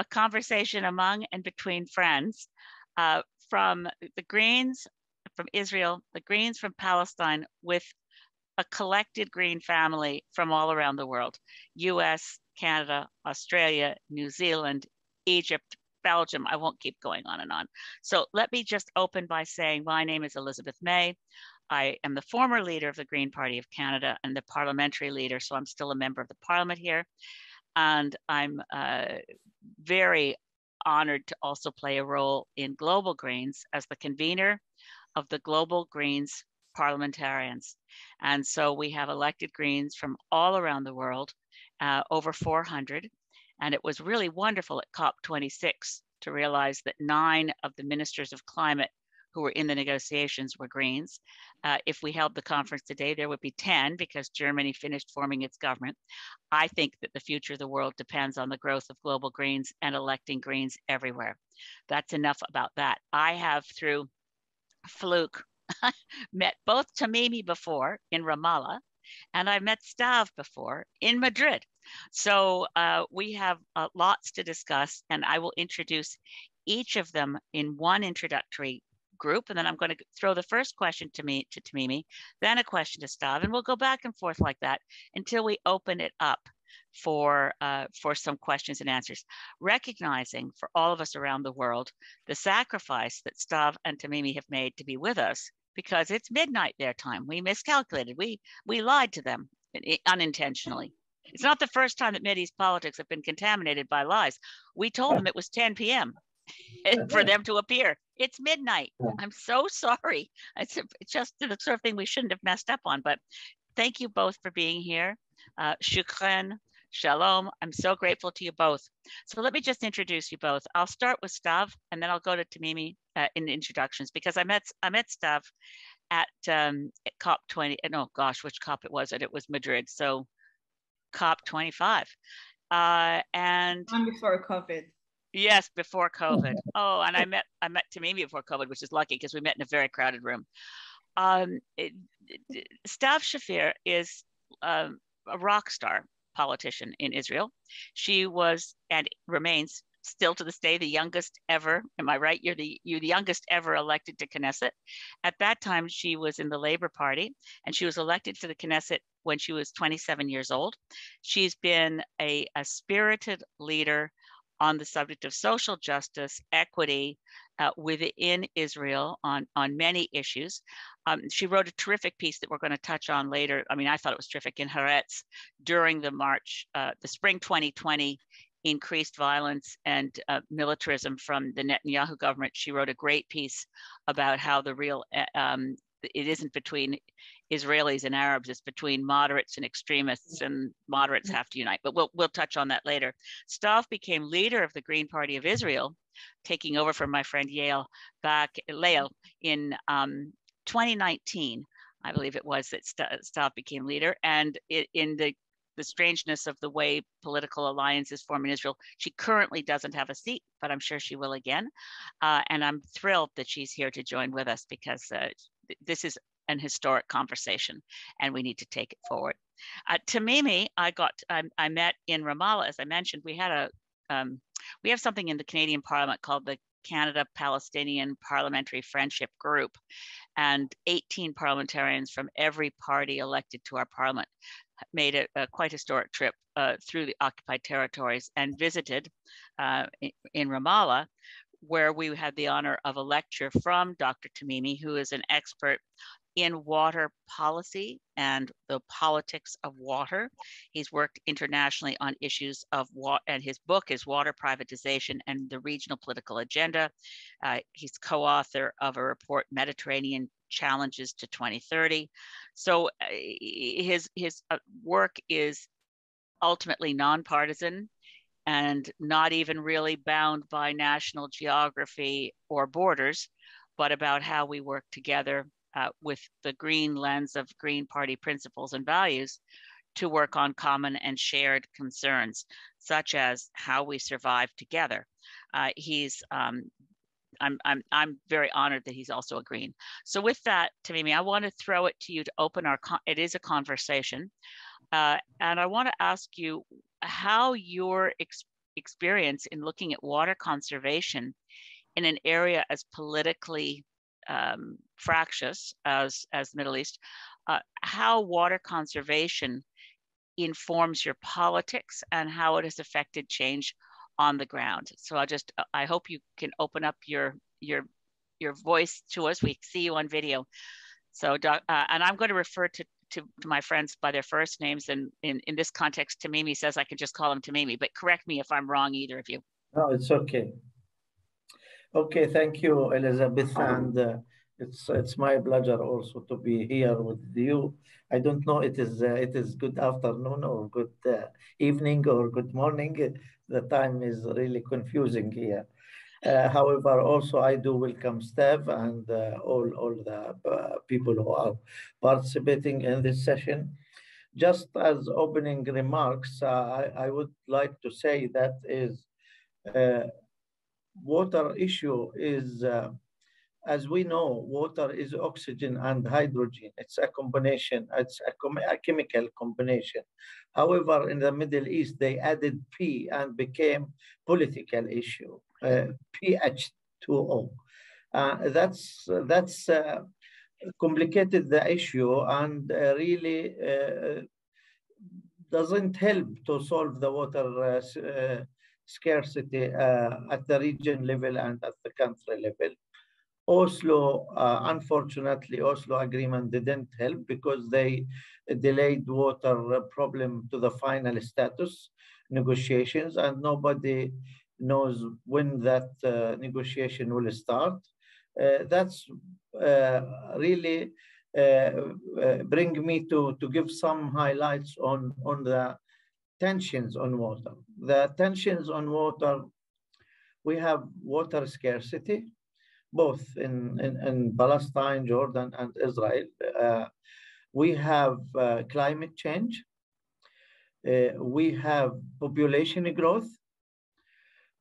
a conversation among and between friends, from the Greens from Israel, the Greens from Palestine, with a collected Green family from all around the world: US, Canada, Australia, New Zealand, Egypt, Belgium. I won't keep going on and on. So let me just open by saying my name is Elizabeth May. I am the former leader of the Green Party of Canada and the parliamentary leader, so I'm still a member of the parliament here. And I'm very honored to also play a role in Global Greens as the convener of the Global Greens Parliamentarians. And so we have elected Greens from all around the world, over 400. And it was really wonderful at COP26 to realize that 9 of the ministers of climate who were in the negotiations were Greens. If we held the conference today, there would be 10 because Germany finished forming its government. I think that the future of the world depends on the growth of Global Greens and electing Greens everywhere. That's enough about that. I have, through fluke, met both Tamimi before in Ramallah, and I met Stav before in Madrid. So we have lots to discuss, and I will introduce each of them in one introductory group, and then I'm going to throw the first question to Tamimi, then a question to Stav, and we'll go back and forth like that until we open it up for some questions and answers, recognizing for all of us around the world the sacrifice that Stav and Tamimi have made to be with us, because it's midnight their time. We miscalculated. We lied to them unintentionally. It's not the first time that Mideast politics have been contaminated by lies. We told them it was 10 p.m. for them to appear. It's midnight. I'm so sorry. It's just the sort of thing we shouldn't have messed up on. But thank you both for being here. Shukran, shalom. I'm so grateful to you both. So let me just introduce you both. I'll start with Stav, and then I'll go to Tamimi in the introductions, because I met Stav at COP20. No, gosh, which COP it was? It was Madrid. So COP25. And before COVID. Yes, before COVID. Oh, and I met Tamimi before COVID, which is lucky because we met in a very crowded room. Stav Shaffir is a rock star politician in Israel. She was and remains still to this day the youngest ever. Am I right? You're the youngest ever elected to Knesset. At that time, she was in the Labour Party, and she was elected to the Knesset when she was 27 years old. She's been a spirited leader on the subject of social justice, equity within Israel on many issues. She wrote a terrific piece that we're going to touch on later. I mean, I thought it was terrific, in Haaretz during the spring 2020 increased violence and militarism from the Netanyahu government. She wrote a great piece about how the real, it isn't between Israelis and Arabs, it's between moderates and extremists, and moderates have to unite. But we'll touch on that later. Stav became leader of the Green Party of Israel, taking over from my friend Yael in 2019, I believe it was, that Stav became leader. And in the strangeness of the way political alliances form in Israel, she currently doesn't have a seat, but I'm sure she will again. And I'm thrilled that she's here to join with us, because this is an historic conversation and we need to take it forward. Tamimi, I met in Ramallah, as I mentioned. We have something in the Canadian Parliament called the Canada-Palestinian Parliamentary Friendship Group, and 18 parliamentarians from every party elected to our parliament made a quite historic trip through the occupied territories and visited in Ramallah, where we had the honor of a lecture from Dr. Tamimi, who is an expert in water policy and the politics of water. He's worked internationally on issues of water, and his book is Water Privatization and the Regional Political Agenda. He's co-author of a report, Mediterranean Challenges to 2030. So his work is ultimately nonpartisan and not even really bound by national geography or borders, but about how we work together with the green lens of Green Party principles and values to work on common and shared concerns, such as how we survive together. I'm very honored that he's also a Green. So with that, Tamimi, I want to throw it to you to open it is a conversation. And I want to ask you how your experience in looking at water conservation in an area as politically fractious as the Middle East, how water conservation informs your politics and how it has affected change on the ground. So I hope you can open up your voice to us. We see you on video. So, and I'm going to refer to my friends by their first names. And in this context, Tamimi says I can just call him Tamimi, but correct me if I'm wrong, either of you. No, it's okay. Okay, thank you, Elizabeth. And it's my pleasure also to be here with you. I don't know it is good afternoon or good evening or good morning. The time is really confusing here. However, also I do welcome Stav and all the people who are participating in this session. Just as opening remarks, I would like to say that is water issue is, as we know, water is oxygen and hydrogen. It's a combination. It's a chemical combination. However, in the Middle East, they added P and became political issue. PH2O. That's complicated the issue and really doesn't help to solve the water scarcity at the region level and at the country level. Oslo, unfortunately, Oslo agreement didn't help because they delayed water problem to the final status negotiations, and nobody knows when that negotiation will start. That's really bring me to give some highlights on the tensions on water. The tensions on water, we have water scarcity, both in Palestine, Jordan, and Israel. We have climate change. We have population growth.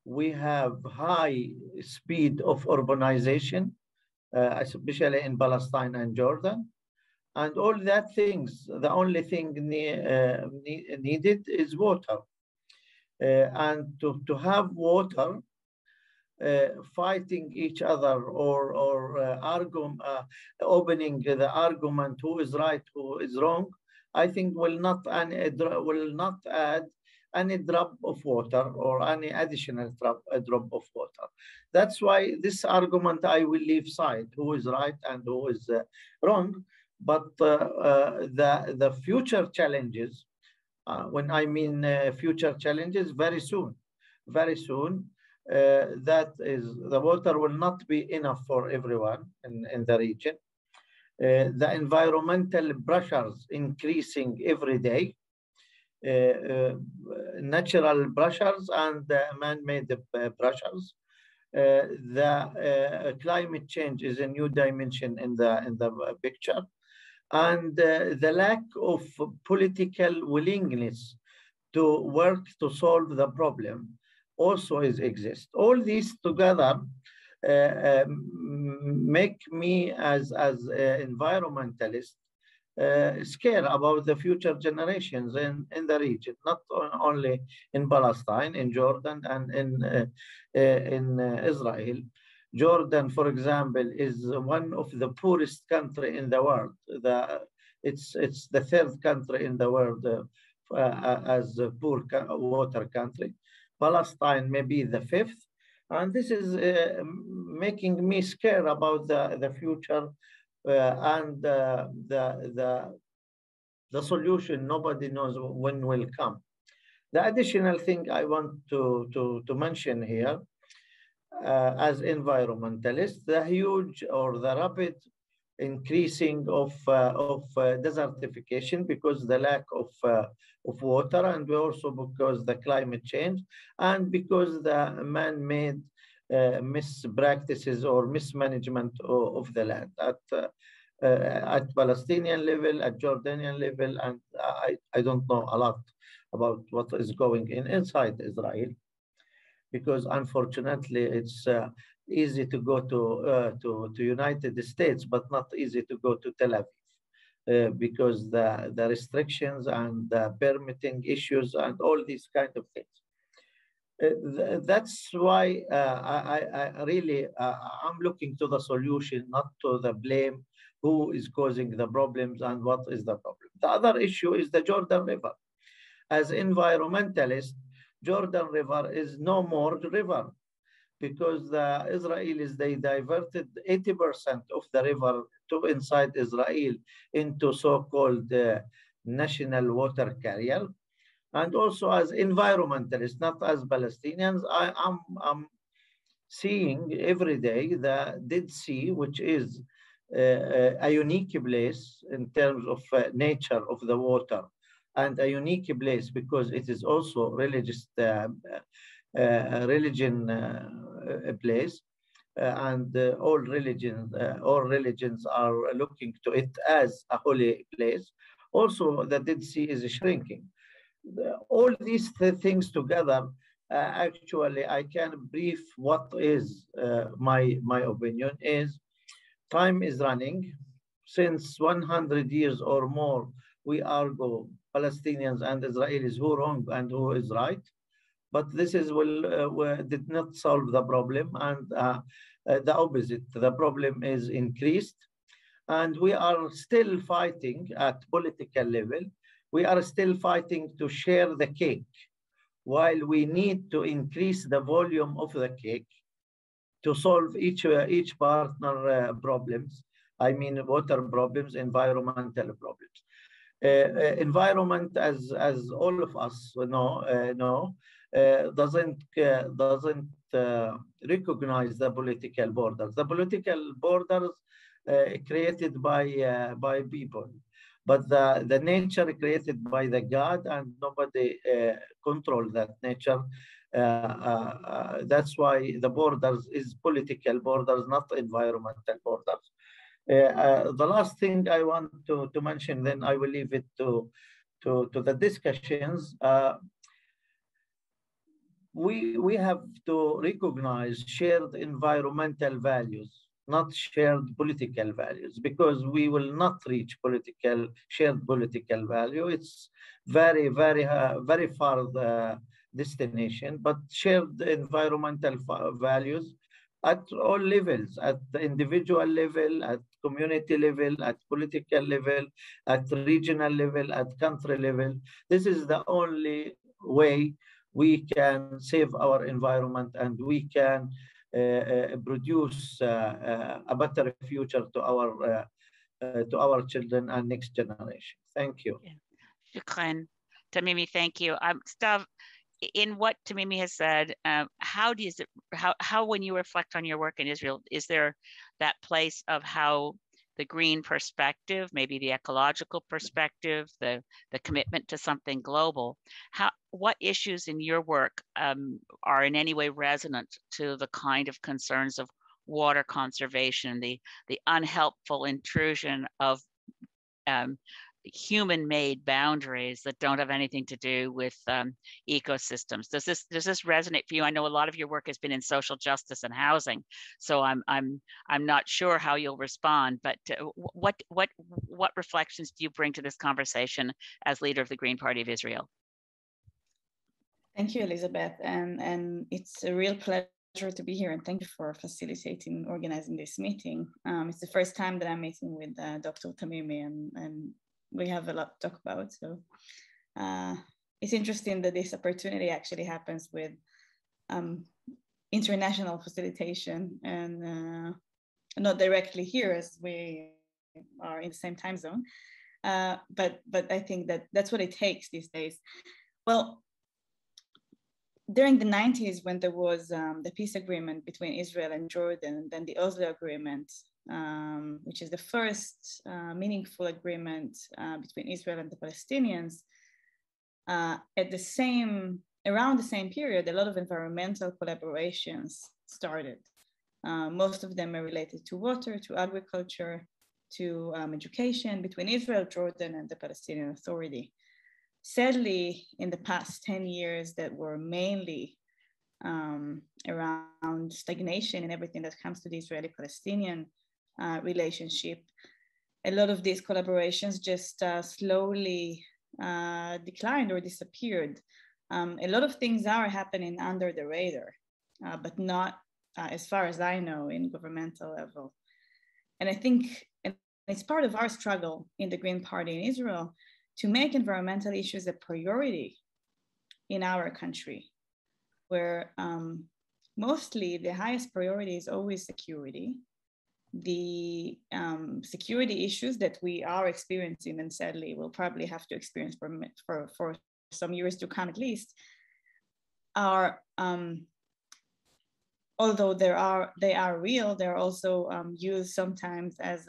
We have high speed of urbanization, especially in Palestine and Jordan. And all that things, the only thing needed is water. And to have water, fighting each other or opening the argument who is right, who is wrong, I think will not add any drop of water or any additional drop of water. That's why this argument I will leave aside, who is right and who is wrong. But the future challenges, when I mean future challenges, very soon, that is the water will not be enough for everyone in the region. The environmental pressures increasing every day, natural pressures and man-made pressures. The climate change is a new dimension in the picture, and the lack of political willingness to work to solve the problem also exists. All these together make me as an environmentalist scared about the future generations in the region, not only in Palestine, in Jordan, and in Israel. Jordan, for example, is one of the poorest country in the world. It's the third country in the world as a poor water country. Palestine may be the fifth, and this is making me scared about the future and the solution. Nobody knows when will come. The additional thing I want to mention here, as environmentalists, the huge or the rapid increasing of desertification because the lack of water, and also because the climate change, and because the man-made mispractices or mismanagement of the land at Palestinian level, at Jordanian level, and I don't know a lot about what is going inside Israel, because unfortunately it's easy to go to United States, but not easy to go to Tel Aviv because the restrictions and the permitting issues and all these kind of things. That's why I really I'm looking to the solution, not to the blame. Who is causing the problems and what is the problem? The other issue is the Jordan River. As environmentalists, Jordan River is no more river, because the Israelis, they diverted 80% of the river to inside Israel into so-called national water carrier. And also as environmentalists, not as Palestinians, I'm seeing every day the Dead Sea, which is a unique place in terms of nature of the water, and a unique place because it is also religious religion place, and all religions are looking to it as a holy place. Also, the Dead Sea is shrinking. All these things together, actually, I can brief what is my opinion is. Time is running. Since 100 years or more, we argue, Palestinians and Israelis, who wrong and who is right. But this is did not solve the problem, and the opposite. The problem is increased, and we are still fighting at political level. We are still fighting to share the cake, while we need to increase the volume of the cake to solve each partner problems. I mean, water problems, environmental problems. Environment, as all of us know, doesn't recognize the political borders. The political borders created by people, but the nature created by the God, and nobody control that nature. That's why the borders is political borders, not environmental borders. The last thing I want to mention, then I will leave it to the discussions. We have to recognize shared environmental values, not shared political values, because we will not reach shared political value. It's very far the destination, but shared environmental values at all levels, at the individual level, at community level, at political level, at regional level, at country level. This is the only way we can save our environment, and we can produce a better future to our children and next generation. Thank you. Shukran. Tamimi, thank you. Stav, in what Tamimi has said, how when you reflect on your work in Israel, is there that place of how the green perspective, maybe the ecological perspective, the commitment to something global, what issues in your work are in any way resonant to the kind of concerns of water conservation, the unhelpful intrusion of human-made boundaries that don't have anything to do with ecosystems? Does this resonate for you? I know a lot of your work has been in social justice and housing, so I'm not sure how you'll respond. But what reflections do you bring to this conversation as leader of the Green Party of Israel? Thank you, Elizabeth, and it's a real pleasure to be here, and thank you for facilitating, organizing this meeting. It's the first time that I'm meeting with Dr. Tamimi, and we have a lot to talk about. So it's interesting that this opportunity actually happens with international facilitation, and not directly here, as we are in the same time zone. But I think that's what it takes these days. Well, during the 90s, when there was the peace agreement between Israel and Jordan, and then the Oslo Agreement, which is the first meaningful agreement between Israel and the Palestinians, around the same period, a lot of environmental collaborations started. Most of them are related to water, to agriculture, to education between Israel, Jordan, and the Palestinian Authority. Sadly, in the past 10 years, that were mainly around stagnation and everything that comes to the Israeli-Palestinian relationship. A lot of these collaborations just slowly declined or disappeared. A lot of things are happening under the radar, but not, as far as I know, in governmental level. And I think it's part of our struggle in the Green Party in Israel to make environmental issues a priority in our country, where mostly the highest priority is always security. The security issues that we are experiencing, and sadly will probably have to experience for some years to come at least, are, although they are real, they're also used sometimes as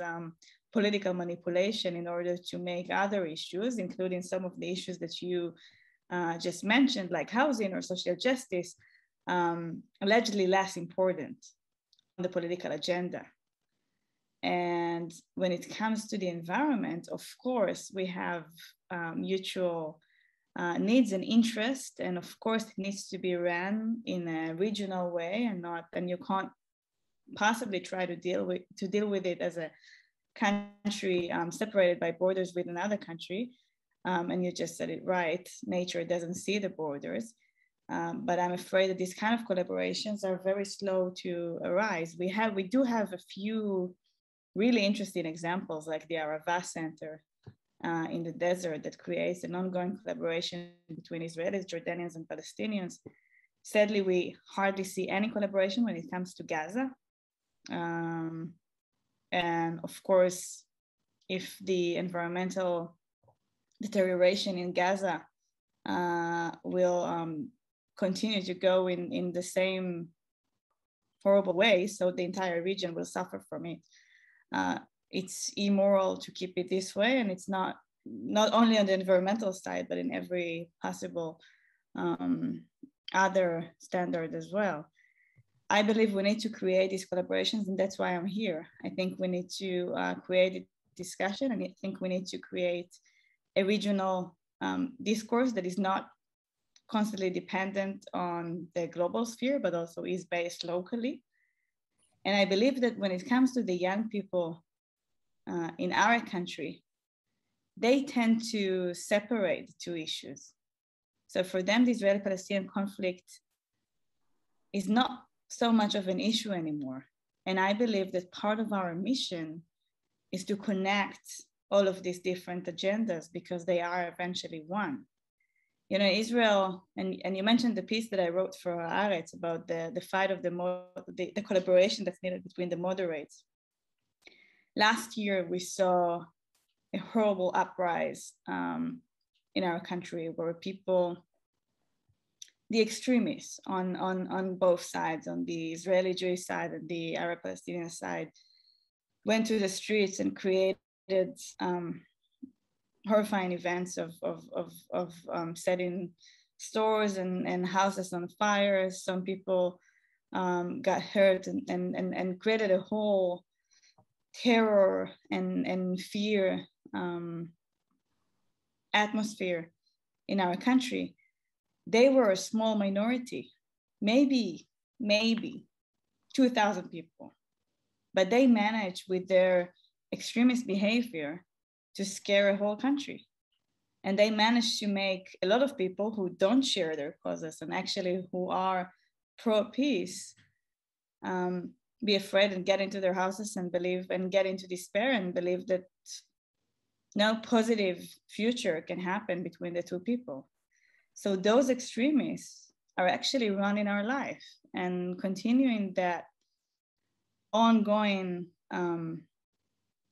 political manipulation in order to make other issues, including some of the issues that you just mentioned, like housing or social justice, allegedly less important on the political agenda. And when it comes to the environment, of course, we have mutual needs and interest, and of course it needs to be ran in a regional way, and you can't possibly try to deal with it as a country separated by borders with another country. And you just said it right, nature doesn't see the borders. But I'm afraid that these kind of collaborations are very slow to arise. We do have a few really interesting examples, like the Arava Center in the desert that creates an ongoing collaboration between Israelis, Jordanians, and Palestinians. Sadly, we hardly see any collaboration when it comes to Gaza. And of course, if the environmental deterioration in Gaza will continue to go in the same horrible way, so the entire region will suffer from it. It's immoral to keep it this way, and it's not only on the environmental side, but in every possible other standard as well. I believe we need to create these collaborations, and that's why I'm here. I think we need to create a discussion, and I think we need to create a regional discourse that is not constantly dependent on the global sphere, but also is based locally. And I believe that when it comes to the young people in our country, they tend to separate the two issues. So for them, the Israeli-Palestinian conflict is not so much of an issue anymore. And I believe that part of our mission is to connect all of these different agendas, because they are eventually one. You know, Israel, and you mentioned the piece that I wrote for Haaretz about the fight of the collaboration that's needed between the moderates. Last year, we saw a horrible uprise in our country, where people, the extremists on both sides, on the Israeli Jewish side and the Arab Palestinian side, went to the streets and created horrifying events of setting stores and houses on fire. Some people got hurt and created a whole terror and fear atmosphere in our country. They were a small minority, maybe 2,000 people, but they managed with their extremist behavior to scare a whole country. And they managed to make a lot of people who don't share their causes and actually who are pro-peace be afraid and get into their houses and believe and get into despair and believe that no positive future can happen between the two people. So those extremists are actually running our life and continuing that ongoing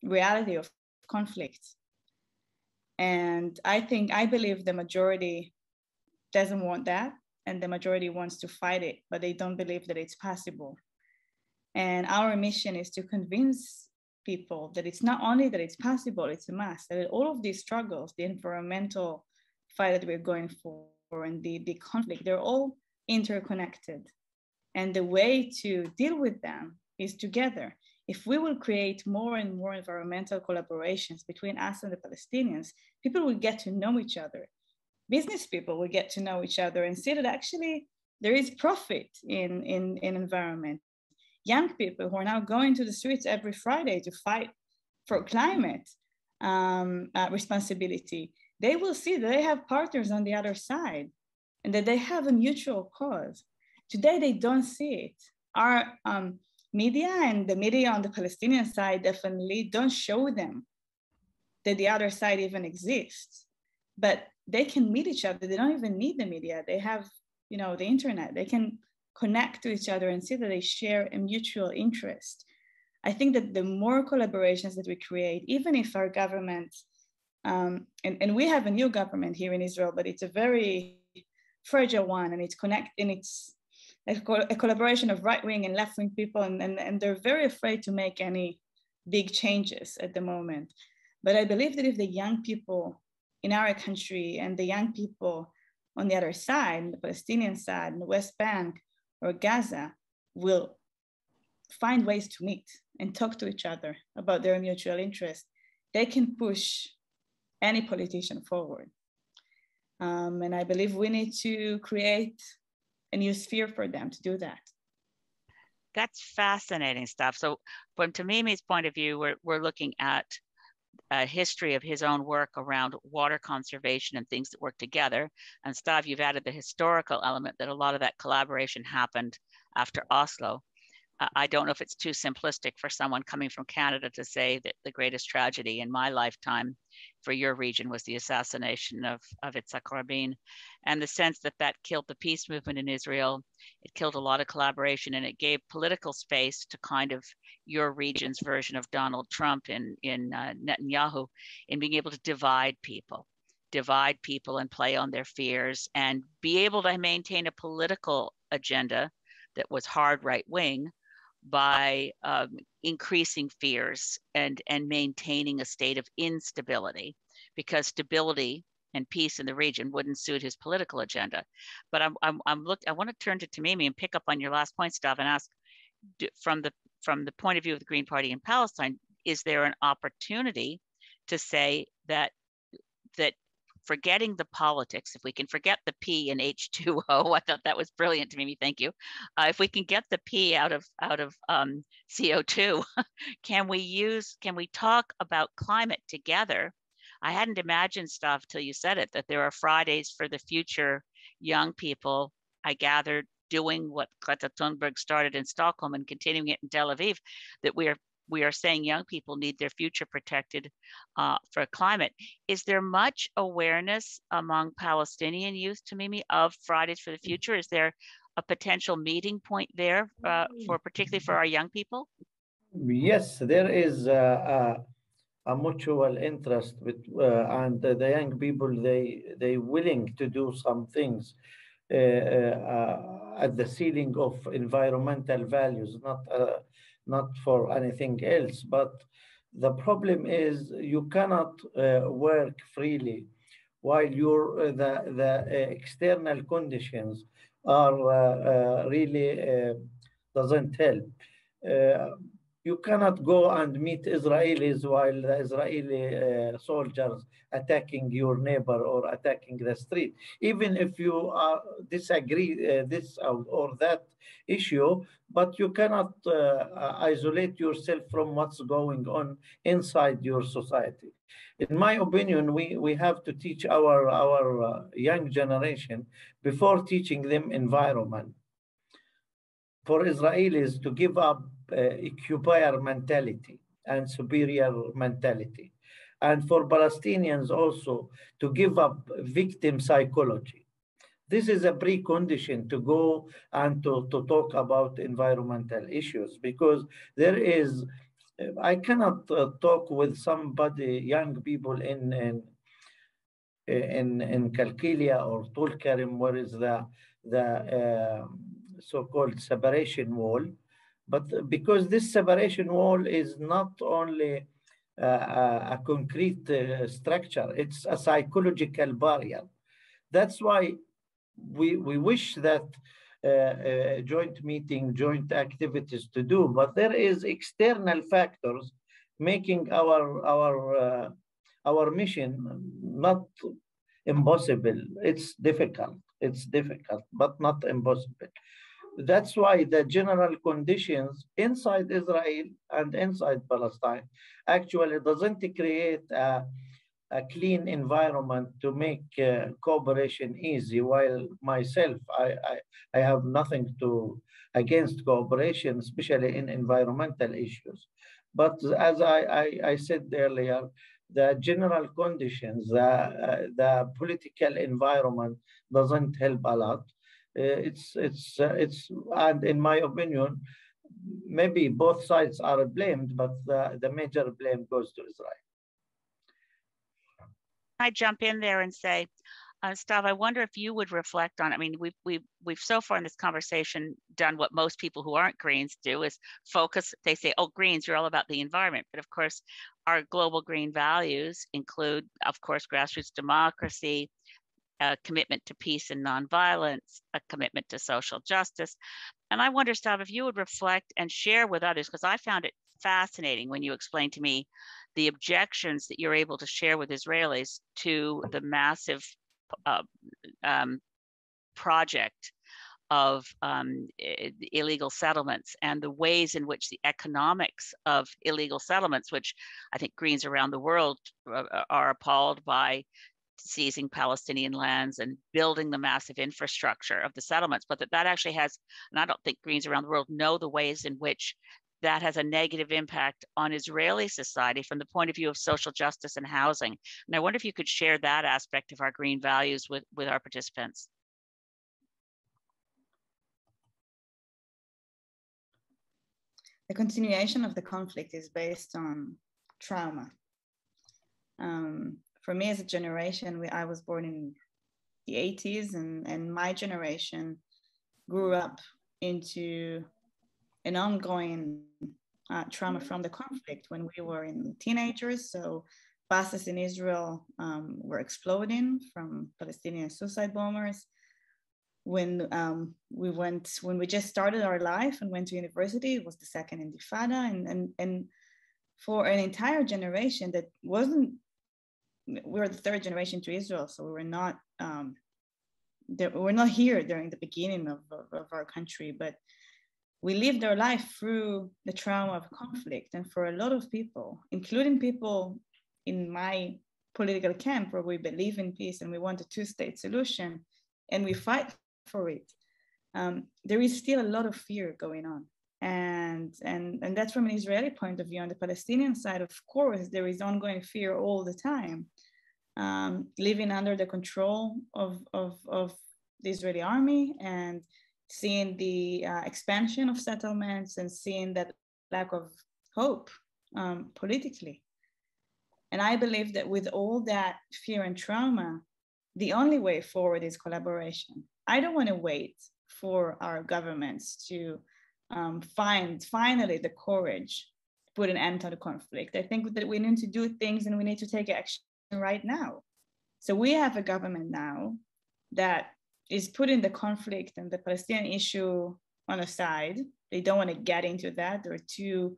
reality of conflict. And I believe the majority doesn't want that, and the majority wants to fight it, but they don't believe that it's possible. And our mission is to convince people that it's not only that it's possible, it's a must, that all of these struggles, the environmental fight that we're going for and the conflict, they're all interconnected. And the way to deal with them is together. If we will create more and more environmental collaborations between us and the Palestinians, people will get to know each other. Business people will get to know each other and see that actually there is profit in environment. Young people who are now going to the streets every Friday to fight for climate responsibility, they will see that they have partners on the other side. and that they have a mutual cause. Today, they don't see it. Our media and the media on the Palestinian side definitely don't show them that the other side even exists, but they can meet each other. They don't even need the media. They have, the internet. They can connect to each other and see that they share a mutual interest. I think that the more collaborations that we create, even if our government, and we have a new government here in Israel, but it's a very fragile one, and it's a collaboration of right-wing and left-wing people, and they're very afraid to make any big changes at the moment. But I believe that if the young people in our country and the young people on the other side, the Palestinian side, in the West Bank or Gaza, will find ways to meet and talk to each other about their mutual interest, they can push any politician forward. And I believe we need to create a new sphere for them to do that. That's fascinating stuff. So from Tamimi's point of view, we're looking at a history of his own work around water conservation and things that work together. And Stav, you've added the historical element that a lot of that collaboration happened after Oslo. I don't know if it's too simplistic for someone coming from Canada to say that the greatest tragedy in my lifetime for your region was the assassination of Yitzhak Rabin, and the sense that that killed the peace movement in Israel. It killed a lot of collaboration, and it gave political space to kind of your region's version of Donald Trump in Netanyahu, in being able to divide people and play on their fears and be able to maintain a political agenda that was hard right-wing by increasing fears and maintaining a state of instability, because stability and peace in the region wouldn't suit his political agenda. But I want to turn to Tamimi and pick up on your last point, Stav, and ask, from the point of view of the Green Party in Palestine, is there an opportunity to say that forgetting the politics, if we can forget the P in H2O, I thought that was brilliant, Tamimi, thank you. If we can get the P out of CO2, can we talk about climate together? I hadn't imagined stuff till you said it, that there are Fridays for the Future young people, I gathered, doing what Greta Thunberg started in Stockholm and continuing it in Tel Aviv, that we are saying young people need their future protected for climate. Is there much awareness among Palestinian youth, Tamimi, of Fridays for the Future? Is there a potential meeting point there particularly for our young people? Yes, there is a mutual interest with, and the young people, they willing to do some things at the ceiling of environmental values, not for anything else. But the problem is you cannot work freely while the external conditions are really doesn't help. You cannot go and meet Israelis while the Israeli soldiers attacking your neighbor or attacking the street. Even if you disagree this or that issue, but you cannot isolate yourself from what's going on inside your society. In my opinion, we have to teach our young generation, before teaching them environment, for Israelis to give up occupier mentality and superior mentality, and for Palestinians also to give up victim psychology. This is a precondition to go and to talk about environmental issues, because there is, I cannot talk with somebody, young people in Kalkilia or Tulkarim, where is the so-called separation wall. But because this separation wall is not only a concrete structure, it's a psychological barrier. That's why we wish that joint meeting, joint activities to do, but there is external factors making our mission not impossible. It's difficult, but not impossible. That's why the general conditions inside Israel and inside Palestine actually doesn't create a clean environment to make cooperation easy, while myself, I have nothing against cooperation, especially in environmental issues. But as I said earlier, the general conditions, the political environment doesn't help a lot. And in my opinion, maybe both sides are blamed, but the major blame goes to Israel. I jump in there and say, Stav, I wonder if you would reflect on, I mean, we've so far in this conversation done what most people who aren't Greens do, is focus. They say, oh, Greens, you're all about the environment. But of course, our global green values include, of course, grassroots democracy, a commitment to peace and nonviolence, a commitment to social justice. And I wonder, Stav, if you would reflect and share with others, because I found it fascinating when you explained to me the objections that you're able to share with Israelis to the massive project of illegal settlements, and the ways in which the economics of illegal settlements, which I think Greens around the world are appalled by, seizing Palestinian lands and building the massive infrastructure of the settlements, but that actually has, and I don't think Greens around the world know the ways in which that has a negative impact on Israeli society from the point of view of social justice and housing. And I wonder if you could share that aspect of our green values with our participants. The continuation of the conflict is based on trauma. For me as a generation, I was born in the 80s, and my generation grew up into an ongoing trauma from the conflict when we were in teenagers. So buses in Israel were exploding from Palestinian suicide bombers. When we just started our life and went to university, it was the second Intifada, and for an entire generation that wasn't, we were the third generation to Israel, so we were not here during the beginning of our country, but we lived our life through the trauma of conflict. And for a lot of people, including people in my political camp, where we believe in peace and we want a two-state solution and we fight for it, there is still a lot of fear going on. And that's from an Israeli point of view. On the Palestinian side, of course, there is ongoing fear all the time, living under the control of the Israeli army, and seeing the expansion of settlements, and seeing that lack of hope politically. And I believe that with all that fear and trauma, the only way forward is collaboration. I don't want to wait for our governments to find finally the courage to put an end to the conflict. I think that we need to do things, and we need to take action right now. So we have a government now that is putting the conflict and the Palestinian issue on a side. They don't want to get into that. They're too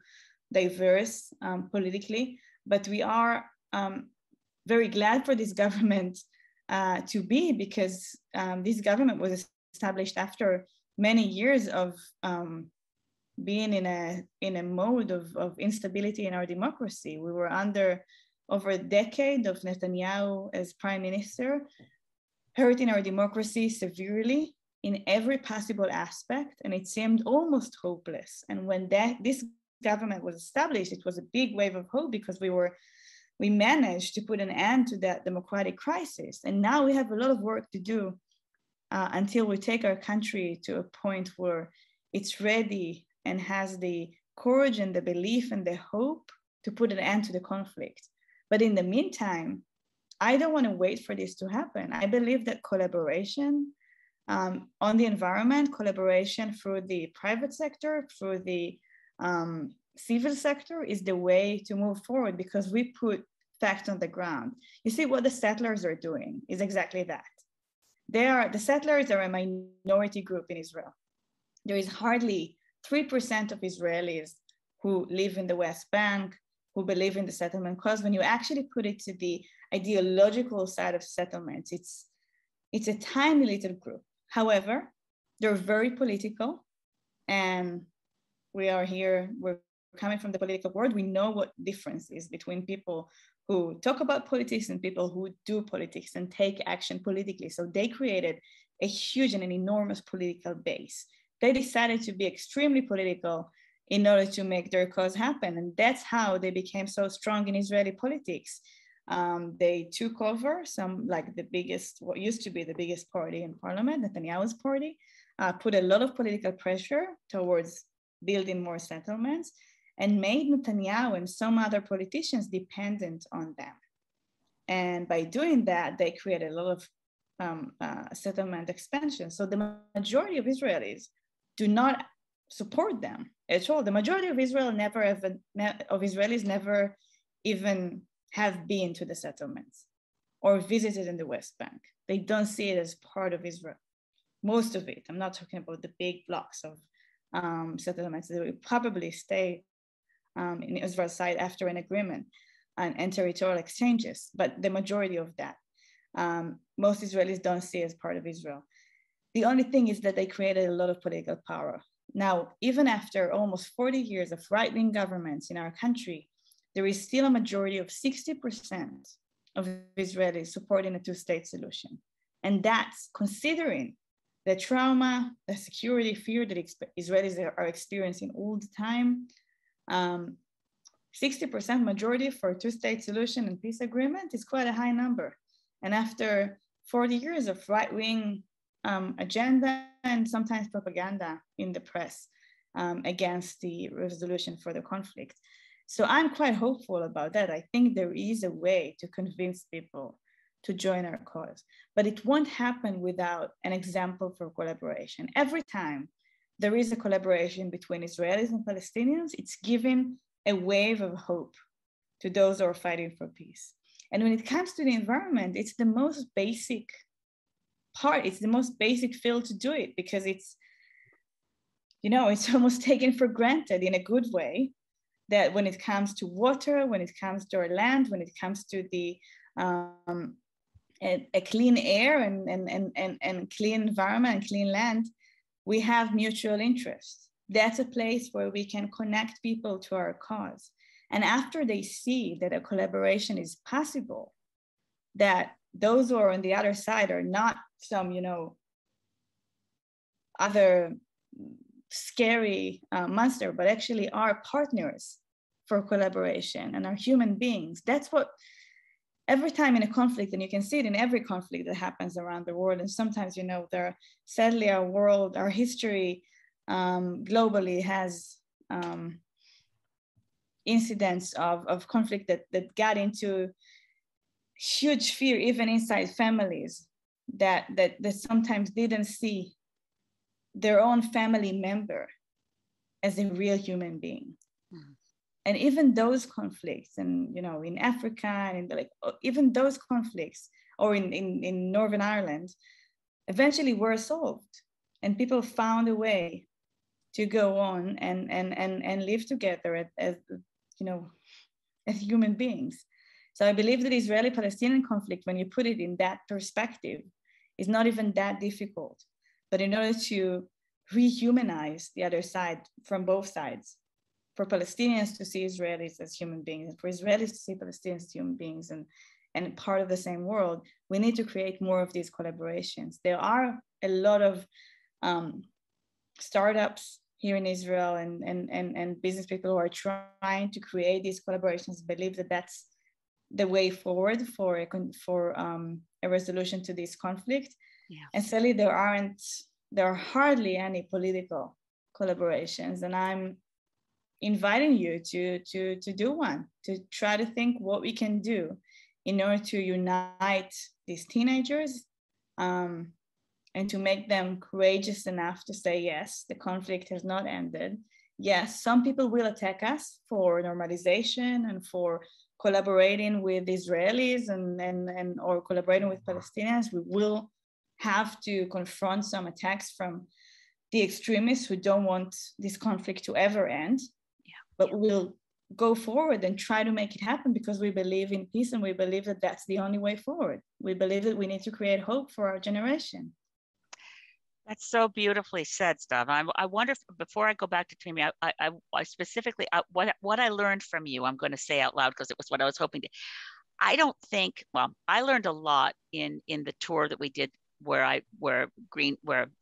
diverse politically, but we are very glad for this government to be, because this government was established after many years of being in a mode of instability in our democracy. We were under over a decade of Netanyahu as prime minister, hurting our democracy severely in every possible aspect, and it seemed almost hopeless. And when this government was established, it was a big wave of hope, because we managed to put an end to that democratic crisis. And now we have a lot of work to do until we take our country to a point where it's ready and has the courage and the belief and the hope to put an end to the conflict. But in the meantime, I don't want to wait for this to happen. I believe that collaboration on the environment, collaboration through the private sector, through the civil sector, is the way to move forward, because we put facts on the ground. You see, what the settlers are doing is exactly that. The settlers are a minority group in Israel. There is hardly 3% of Israelis who live in the West Bank, who believe in the settlement cause. When you actually put it to the ideological side of settlements, it's a tiny little group. However, they're very political, and we're coming from the political world. We know what difference is between people who talk about politics and people who do politics and take action politically. So they created a huge and an enormous political base. They decided to be extremely political in order to make their cause happen. And that's how they became so strong in Israeli politics. They took over some, like the biggest, what used to be the biggest party in parliament, Netanyahu's party, put a lot of political pressure towards building more settlements, and made Netanyahu and some other politicians dependent on them. And by doing that, they created a lot of settlement expansion. So the majority of Israelis do not support them at all. The majority of Israelis never even have been to the settlements or visited in the West Bank. They don't see it as part of Israel. Most of it, I'm not talking about the big blocks of settlements that will probably stay in Israel's side after an agreement and territorial exchanges, but the majority of that, most Israelis don't see as part of Israel. The only thing is that they created a lot of political power. Now, even after almost 40 years of right-wing governments in our country, there is still a majority of 60% of Israelis supporting a two-state solution. And that's considering the trauma, the security fear that Israelis are experiencing all the time. 60% majority for a two-state solution and peace agreement is quite a high number. And after 40 years of right-wing agenda and sometimes propaganda in the press against the resolution for the conflict. So I'm quite hopeful about that. I think there is a way to convince people to join our cause, but it won't happen without an example for collaboration. Every time there is a collaboration between Israelis and Palestinians, it's giving a wave of hope to those who are fighting for peace. And when it comes to the environment, it's the most basic part, it's the most basic field to do it, because it's, it's almost taken for granted in a good way that when it comes to water, when it comes to our land, when it comes to the a clean air and clean environment and clean land, we have mutual interests. That's a place where we can connect people to our cause. And after they see that a collaboration is possible, that those who are on the other side are not some, other scary monster, but actually are partners for collaboration and are human beings. That's what, every time in a conflict, and you can see it in every conflict that happens around the world, and sometimes, there, sadly, our history globally has incidents of conflict that got into huge fear, even inside families, that sometimes didn't see their own family member as a real human being. Mm-hmm. And even those conflicts, and in Africa, and even those conflicts, or in Northern Ireland, eventually were solved, and people found a way to go on and live together as human beings. So I believe that Israeli-Palestinian conflict, when you put it in that perspective, is not even that difficult. But in order to rehumanize the other side from both sides, for Palestinians to see Israelis as human beings, and for Israelis to see Palestinians as human beings and part of the same world, we need to create more of these collaborations. There are a lot of startups here in Israel and business people who are trying to create these collaborations, believe that that's the way forward for a resolution to this conflict. Yeah. And sadly, there are hardly any political collaborations, and I'm inviting you to do one, to try to think what we can do in order to unite these teenagers and to make them courageous enough to say, yes, the conflict has not ended. Yes, some people will attack us for normalization and for collaborating with Israelis and or collaborating with Palestinians. We will have to confront some attacks from the extremists who don't want this conflict to ever end. But we'll go forward and try to make it happen, because we believe in peace, and we believe that that's the only way forward. We believe that we need to create hope for our generation. That's so beautifully said, Stav. I wonder if, before I go back to Tammy, I specifically, what I learned from you, I'm going to say out loud because it was what I was hoping to. I don't think, well, I learned a lot in the tour that we did where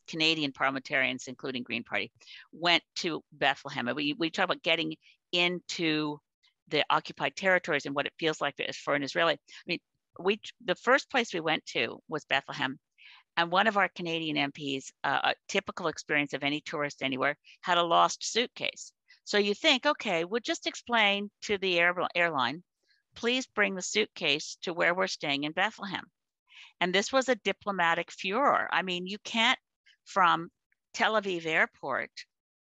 Canadian parliamentarians, including Green Party, went to Bethlehem. And we talk about getting into the occupied territories and what it feels like for an Israeli. I mean, the first place we went to was Bethlehem. And one of our Canadian MPs, a typical experience of any tourist anywhere, had a lost suitcase. So you think, okay, we'll just explain to the airline, please bring the suitcase to where we're staying in Bethlehem. And this was a diplomatic furor. I mean, you can't, from Tel Aviv airport,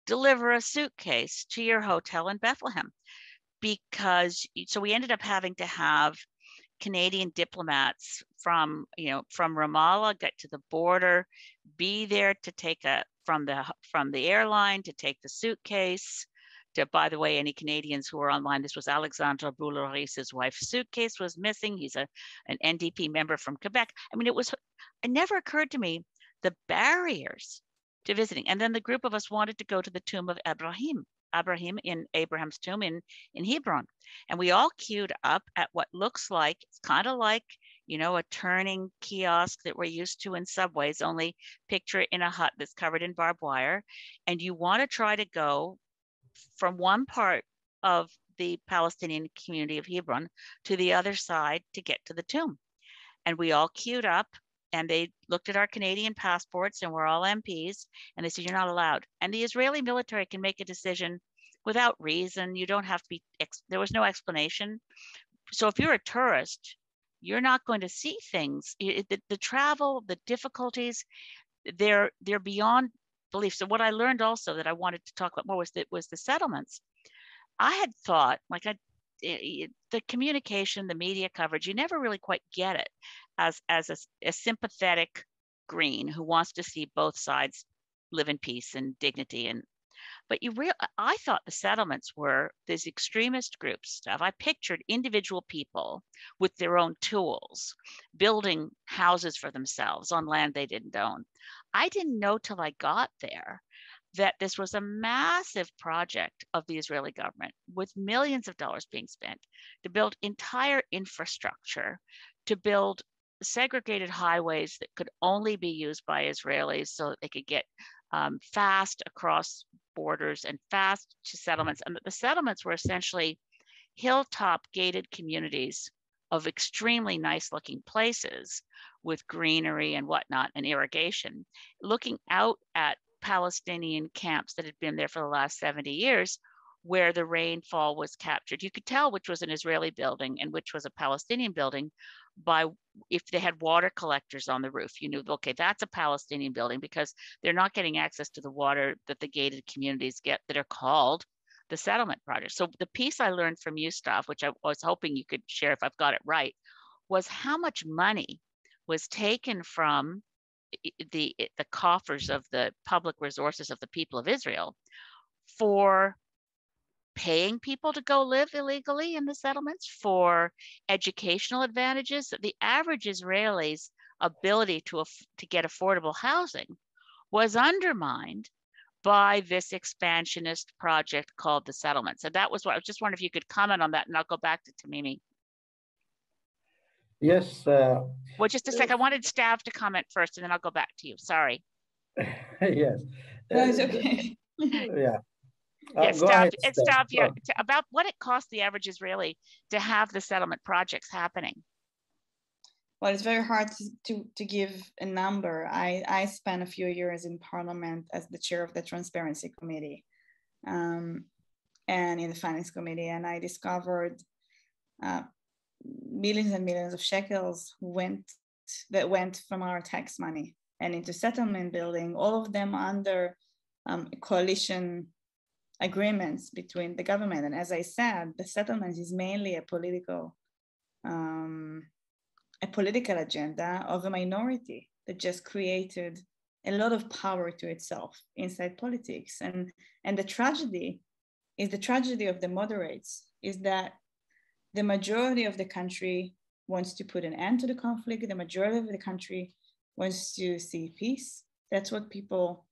deliver a suitcase to your hotel in Bethlehem, so we ended up having to have Canadian diplomats from Ramallah get to the border, be there to take from the airline to take the suitcase. By the way, any Canadians who are online, this was Alexandre Boulerice's wife's suitcase was missing. He's an NDP member from Quebec. I mean, it never occurred to me the barriers to visiting. And then the group of us wanted to go to the tomb of Abraham in Abraham's tomb in Hebron. And we all queued up at what looks like, it's kind of like, a turning kiosk that we're used to in subways, only picture it in a hut that's covered in barbed wire. And you want to try to go from one part of the Palestinian community of Hebron to the other side to get to the tomb. And we all queued up, and they looked at our Canadian passports, and we're all MPs, and they said, you're not allowed. And the Israeli military can make a decision without reason. You don't have to be, there was no explanation. So if you're a tourist, you're not going to see things. The travel, the difficulties, they're beyond belief. So what I learned also that I wanted to talk about more was the settlements. I had thought, the communication, the media coverage, you never really quite get it as a sympathetic Green who wants to see both sides live in peace and dignity. But I thought the settlements were these extremist group stuff. I pictured individual people with their own tools, building houses for themselves on land they didn't own. I didn't know till I got there that this was a massive project of the Israeli government with millions of dollars being spent to build entire infrastructure, to build segregated highways that could only be used by Israelis so that they could get fast across borders and fast to settlements. And the settlements were essentially hilltop gated communities of extremely nice looking places with greenery and whatnot and irrigation, looking out at Palestinian camps that had been there for the last 70 years where the rainfall was captured. You could tell which was an Israeli building and which was a Palestinian building by if they had water collectors on the roof. You knew, okay, that's a Palestinian building because they're not getting access to the water that the gated communities get that are called the settlement project. So the piece I learned from you, Stav, which I was hoping you could share if I've got it right, was how much money was taken from the coffers of the public resources of the people of Israel for paying people to go live illegally in the settlements, for educational advantages. The average Israeli's ability to get affordable housing was undermined by this expansionist project called the settlements. And that was what I was just wondering if you could comment on that, and I'll go back to Tamimi. Yes. Well, just a second. I wanted Stav to comment first, and then I'll go back to you. Sorry. Yes. That's okay. Yeah. Yes, go ahead, Stav, yeah, about what it cost the average Israeli to have the settlement projects happening. Well, it's very hard to give a number. I spent a few years in Parliament as the chair of the Transparency Committee and in the Finance Committee, and I discovered millions and millions of shekels that went from our tax money and into settlement building, all of them under coalition agreements between the government. And as I said, the settlement is mainly a political agenda of a minority that just created a lot of power to itself inside politics. And the tragedy is the tragedy of the moderates, is that the majority of the country wants to put an end to the conflict. The majority of the country wants to see peace. That's what people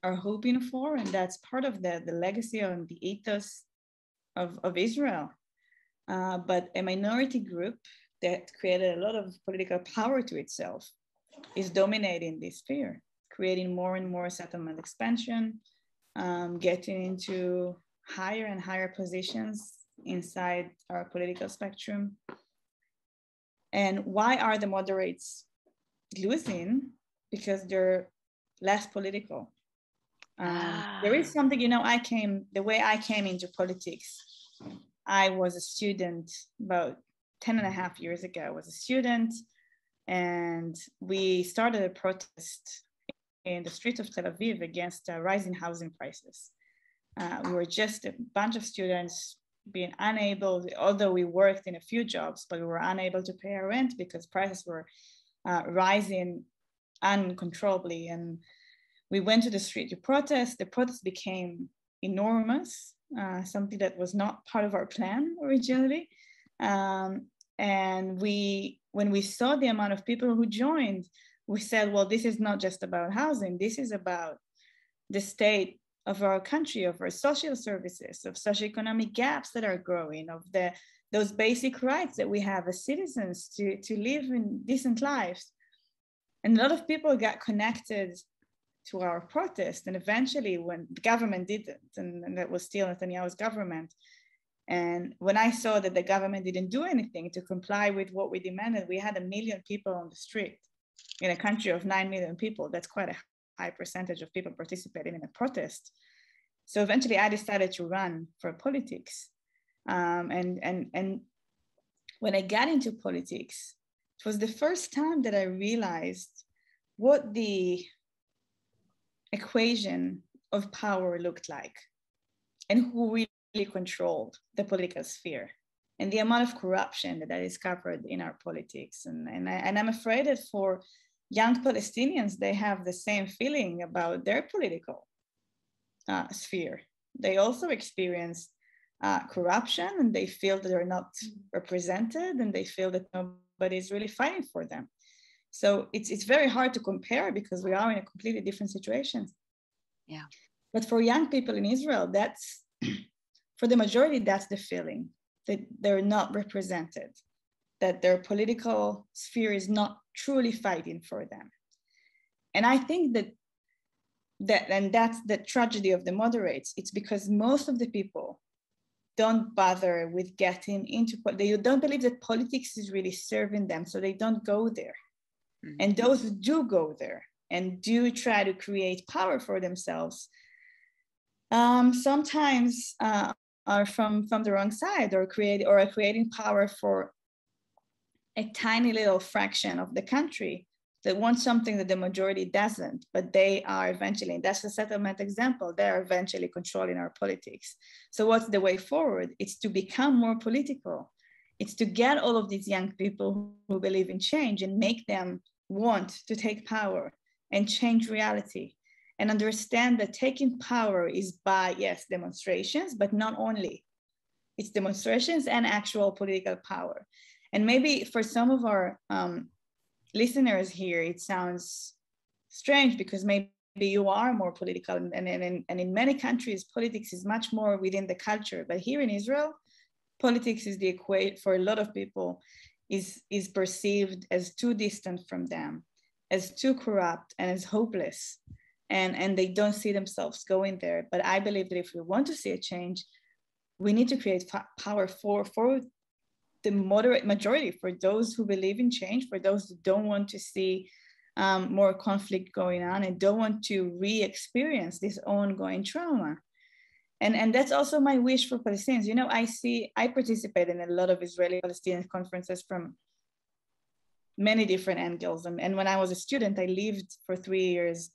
are hoping for, and that's part of the legacy and the ethos of Israel. but a minority group that created a lot of political power to itself is dominating this sphere, creating more and more settlement expansion, getting into higher and higher positions inside our political spectrum. And why are the moderates losing? Because they're less political. There is something, the way I came into politics, I was a student about 10 and a half years ago. I was a student, and we started a protest in the streets of Tel Aviv against rising housing prices. We were just a bunch of students being unable, although we worked in a few jobs, but we were unable to pay our rent because prices were rising uncontrollably. And we went to the street to protest. The protest became enormous, something that was not part of our plan originally. And when we saw the amount of people who joined, we said, well, this is not just about housing. This is about the state of our country, of our social services, of socioeconomic gaps that are growing, of those basic rights that we have as citizens to live in decent lives. And a lot of people got connected to our protest. And eventually when the government didn't, and that was still Netanyahu's government. And when I saw that the government didn't do anything to comply with what we demanded, we had 1 million people on the street in a country of 9 million people. That's quite a high percentage of people participating in a protest. So eventually I decided to run for politics. And when I got into politics, it was the first time that I realized what the equation of power looked like and who really controlled the political sphere and the amount of corruption that is covered in our politics. And I'm afraid that for young Palestinians, they have the same feeling about their political sphere. They also experience corruption, and they feel that they're not represented, and they feel that nobody is really fighting for them. So it's very hard to compare because we are in a completely different situation. Yeah. But for young people in Israel, that's, for the majority, that's the feeling, that they're not represented, that their political sphere is not truly fighting for them. And I think and that's the tragedy of the moderates. It's because most of the people don't bother with getting into, they don't believe that politics is really serving them, so they don't go there. Mm-hmm. And those who do go there and do try to create power for themselves, sometimes are from the wrong side, or are creating power for a tiny little fraction of the country that wants something that the majority doesn't, but they are eventually, and that's the settlement example, they're eventually controlling our politics. So what's the way forward? It's to become more political. It's to get all of these young people who believe in change and make them want to take power and change reality, and understand that taking power is by, yes, demonstrations, but not only. It's demonstrations and actual political power. And maybe for some of our listeners here, it sounds strange because maybe you are more political, and in many countries, politics is much more within the culture. But here in Israel, politics is for a lot of people, is perceived as too distant from them, as too corrupt and as hopeless. And they don't see themselves going there. But I believe that if we want to see a change, we need to create power for the moderate majority, for those who believe in change, for those who don't want to see more conflict going on and don't want to re-experience this ongoing trauma. And that's also my wish for Palestinians. You know, I participate in a lot of Israeli Palestinian conferences from many different angles. And when I was a student, I lived for 3 years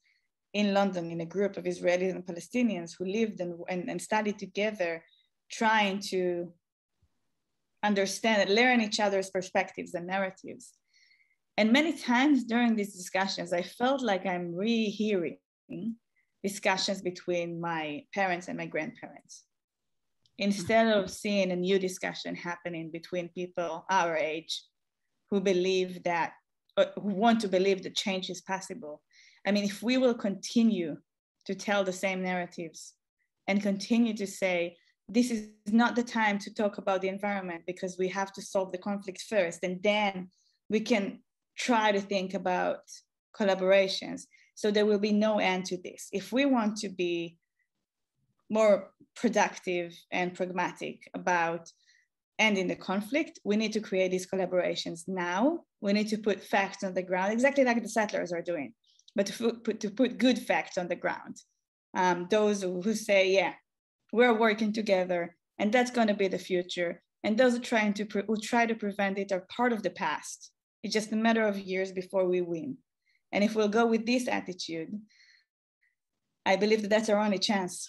in London in a group of Israelis and Palestinians who lived and studied together, trying to understand and learn each other's perspectives and narratives. And many times during these discussions, I felt like I'm rehearing discussions between my parents and my grandparents, instead of seeing a new discussion happening between people our age who believe that, who want to believe that change is possible. I mean, if we will continue to tell the same narratives and continue to say this is not the time to talk about the environment because we have to solve the conflict first, and then we can try to think about collaborations. So there will be no end to this. If we want to be more productive and pragmatic about ending the conflict, we need to create these collaborations now. We need to put facts on the ground, exactly like the settlers are doing, but to put good facts on the ground. Those who say, yeah, we're working together and that's going to be the future. And those who try to prevent it are part of the past. It's just a matter of years before we win. And if we'll go with this attitude, I believe that that's our only chance.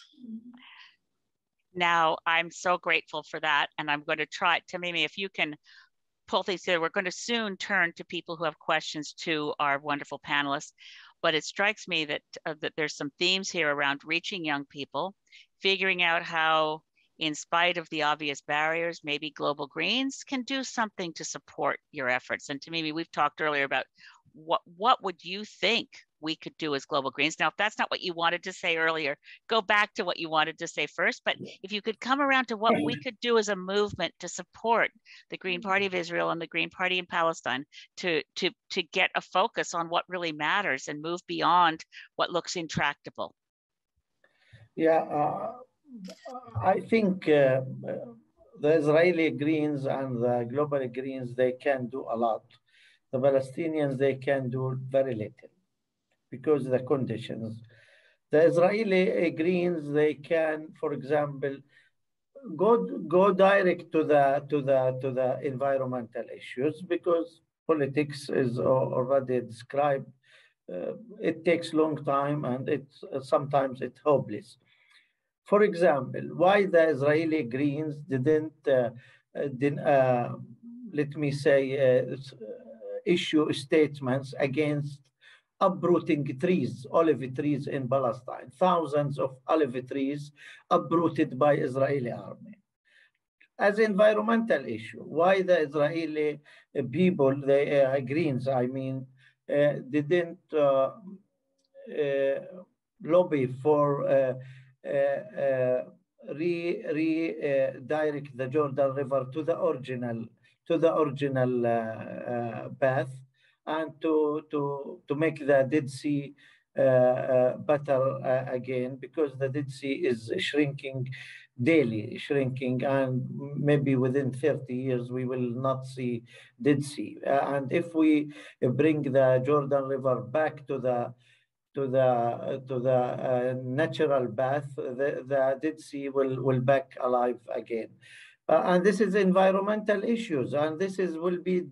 Now, I'm so grateful for that. And I'm going to try, Tamimi, if you can pull things together. We're going to soon turn to people who have questions to our wonderful panelists. But it strikes me that, that there's some themes here around reaching young people, figuring out how, in spite of the obvious barriers, maybe Global Greens can do something to support your efforts. And Tamimi, we've talked earlier about what would you think we could do as Global Greens? Now, if that's not what you wanted to say earlier, go back to what you wanted to say first. But if you could come around to what we could do as a movement to support the Green Party of Israel and the Green Party in Palestine to get a focus on what really matters and move beyond what looks intractable. Yeah, I think the Israeli Greens and the Global Greens, they can do a lot. The Palestinians, they can do very little because of the conditions. The Israeli Greens, they can, for example, go direct to the environmental issues because politics is already described. It takes a long time and sometimes it's hopeless. For example, why the Israeli Greens didn't let me say, issue statements against uprooting trees, olive trees in Palestine, thousands of olive trees uprooted by Israeli army. As environmental issue, why the Israeli people, the Greens, I mean, didn't lobby for redirect the Jordan River to the original path, and to make the Dead Sea better again, because the Dead Sea is shrinking daily, and maybe within 30 years we will not see Dead Sea. And if we bring the Jordan River back to the natural path, the Dead Sea will back alive again. And this is environmental issues, and this will be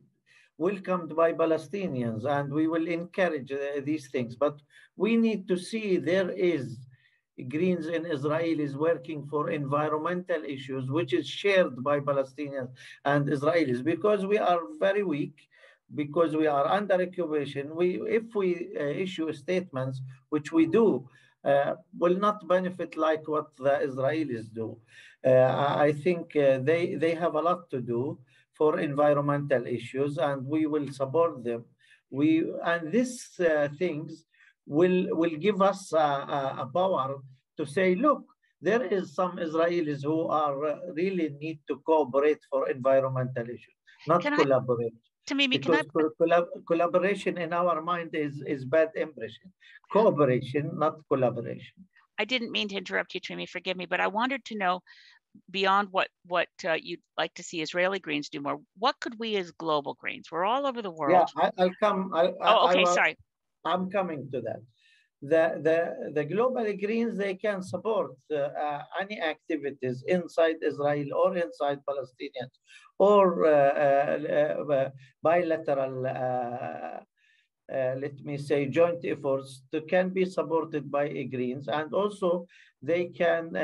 welcomed by Palestinians, and we will encourage these things. But we need to see there is Greens and Israelis working for environmental issues, which is shared by Palestinians and Israelis, because we are very weak, because we are under occupation. If we issue statements, which we do, will not benefit like what the Israelis do. I think they have a lot to do for environmental issues, and we will support them. And these things will give us a power to say, look, there is some Israelis who are really need to cooperate for environmental issues, not collaborate. Tamimi, because collaboration in our mind is bad impression. Cooperation, not collaboration. I didn't mean to interrupt you, Tamimi, forgive me, but I wanted to know, beyond what you'd like to see Israeli Greens do more, what could we as Global Greens? We're all over the world. Yeah, I'll come. Sorry. I'm coming to that. The Global Greens, they can support any activities inside Israel or inside Palestinians, or bilateral, let me say, joint efforts that can be supported by Greens. And also they can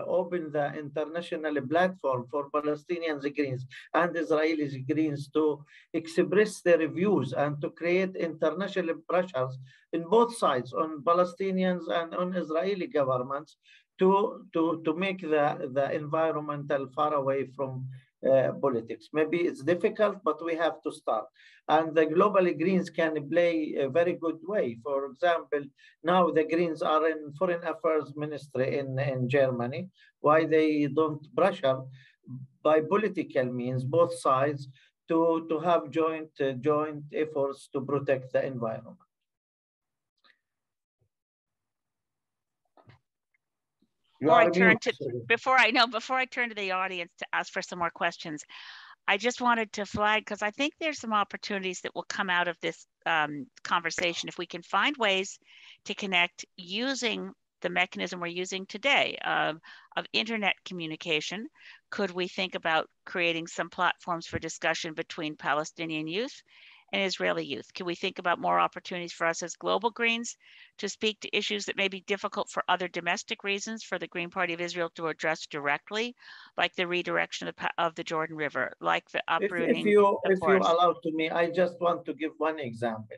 open the international platform for Palestinians Greens and Israelis Greens to express their views and to create international pressures in both sides, on Palestinians and on Israeli governments, to make the environmental far away from politics. Maybe it's difficult, but we have to start. And the global Greens can play a very good way. For example, now the Greens are in Foreign Affairs Ministry in Germany. Why they don't pressure by political means both sides to have joint efforts to protect the environment. Before I turn to the audience to ask for some more questions, I just wanted to flag, because I think there's some opportunities that will come out of this conversation if we can find ways to connect using the mechanism we're using today of internet communication. Could we think about creating some platforms for discussion between Palestinian youth and Israeli youth? Can we think about more opportunities for us as global Greens to speak to issues that may be difficult for other domestic reasons for the Green Party of Israel to address directly, like the redirection of the Jordan River, like the uprooting if you allow to me, I just want to give one example.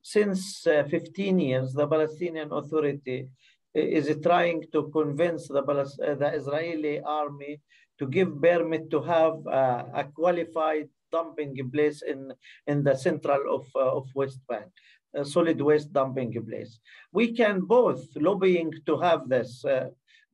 Since 15 years, the Palestinian Authority is trying to convince the Israeli army to give permit to have a qualified dumping place in the central of West Bank, a solid waste dumping place. We can both lobbying to have this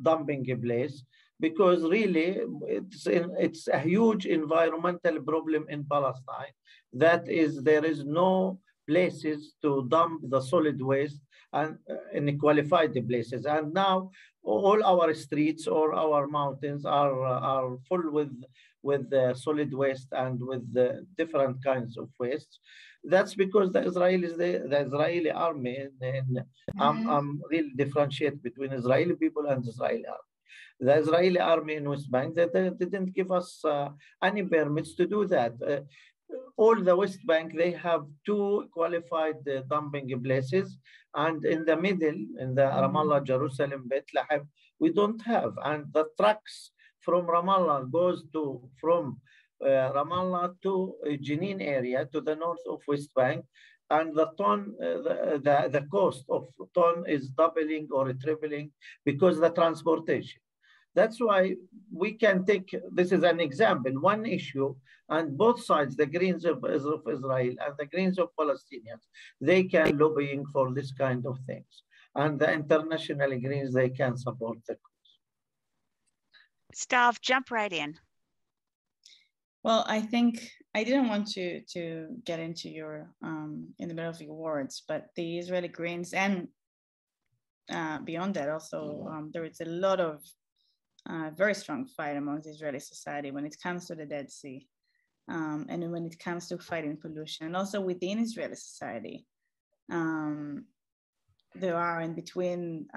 dumping place, because really it's a huge environmental problem in Palestine. That is, there is no places to dump the solid waste and in qualified places. And now all our streets or our mountains are full with solid waste and with different kinds of waste. That's because the Israeli army, and I'm really differentiate between Israeli people and Israeli army. The Israeli army in West Bank, they didn't give us any permits to do that. All the West Bank, they have 2 qualified dumping places, and in the middle, in the Ramallah, Jerusalem, Beit Lahem, we don't have. And the trucks from Ramallah goes from Ramallah to Jenin area to the north of West Bank, and the ton, the cost of ton is doubling or tripling because of the transportation. That's why we can take, this is an example, one issue, and both sides, the Greens of Israel and the Greens of Palestinians, they can lobbying for this kind of things. And the international Greens, they can support the cause. Stav, jump right in. Well, I think I didn't want to get into your, in the middle of your words, but the Israeli Greens and beyond that also, there is a lot of very strong fight amongst Israeli society when it comes to the Dead Sea, and when it comes to fighting pollution, and also within Israeli society. There are in between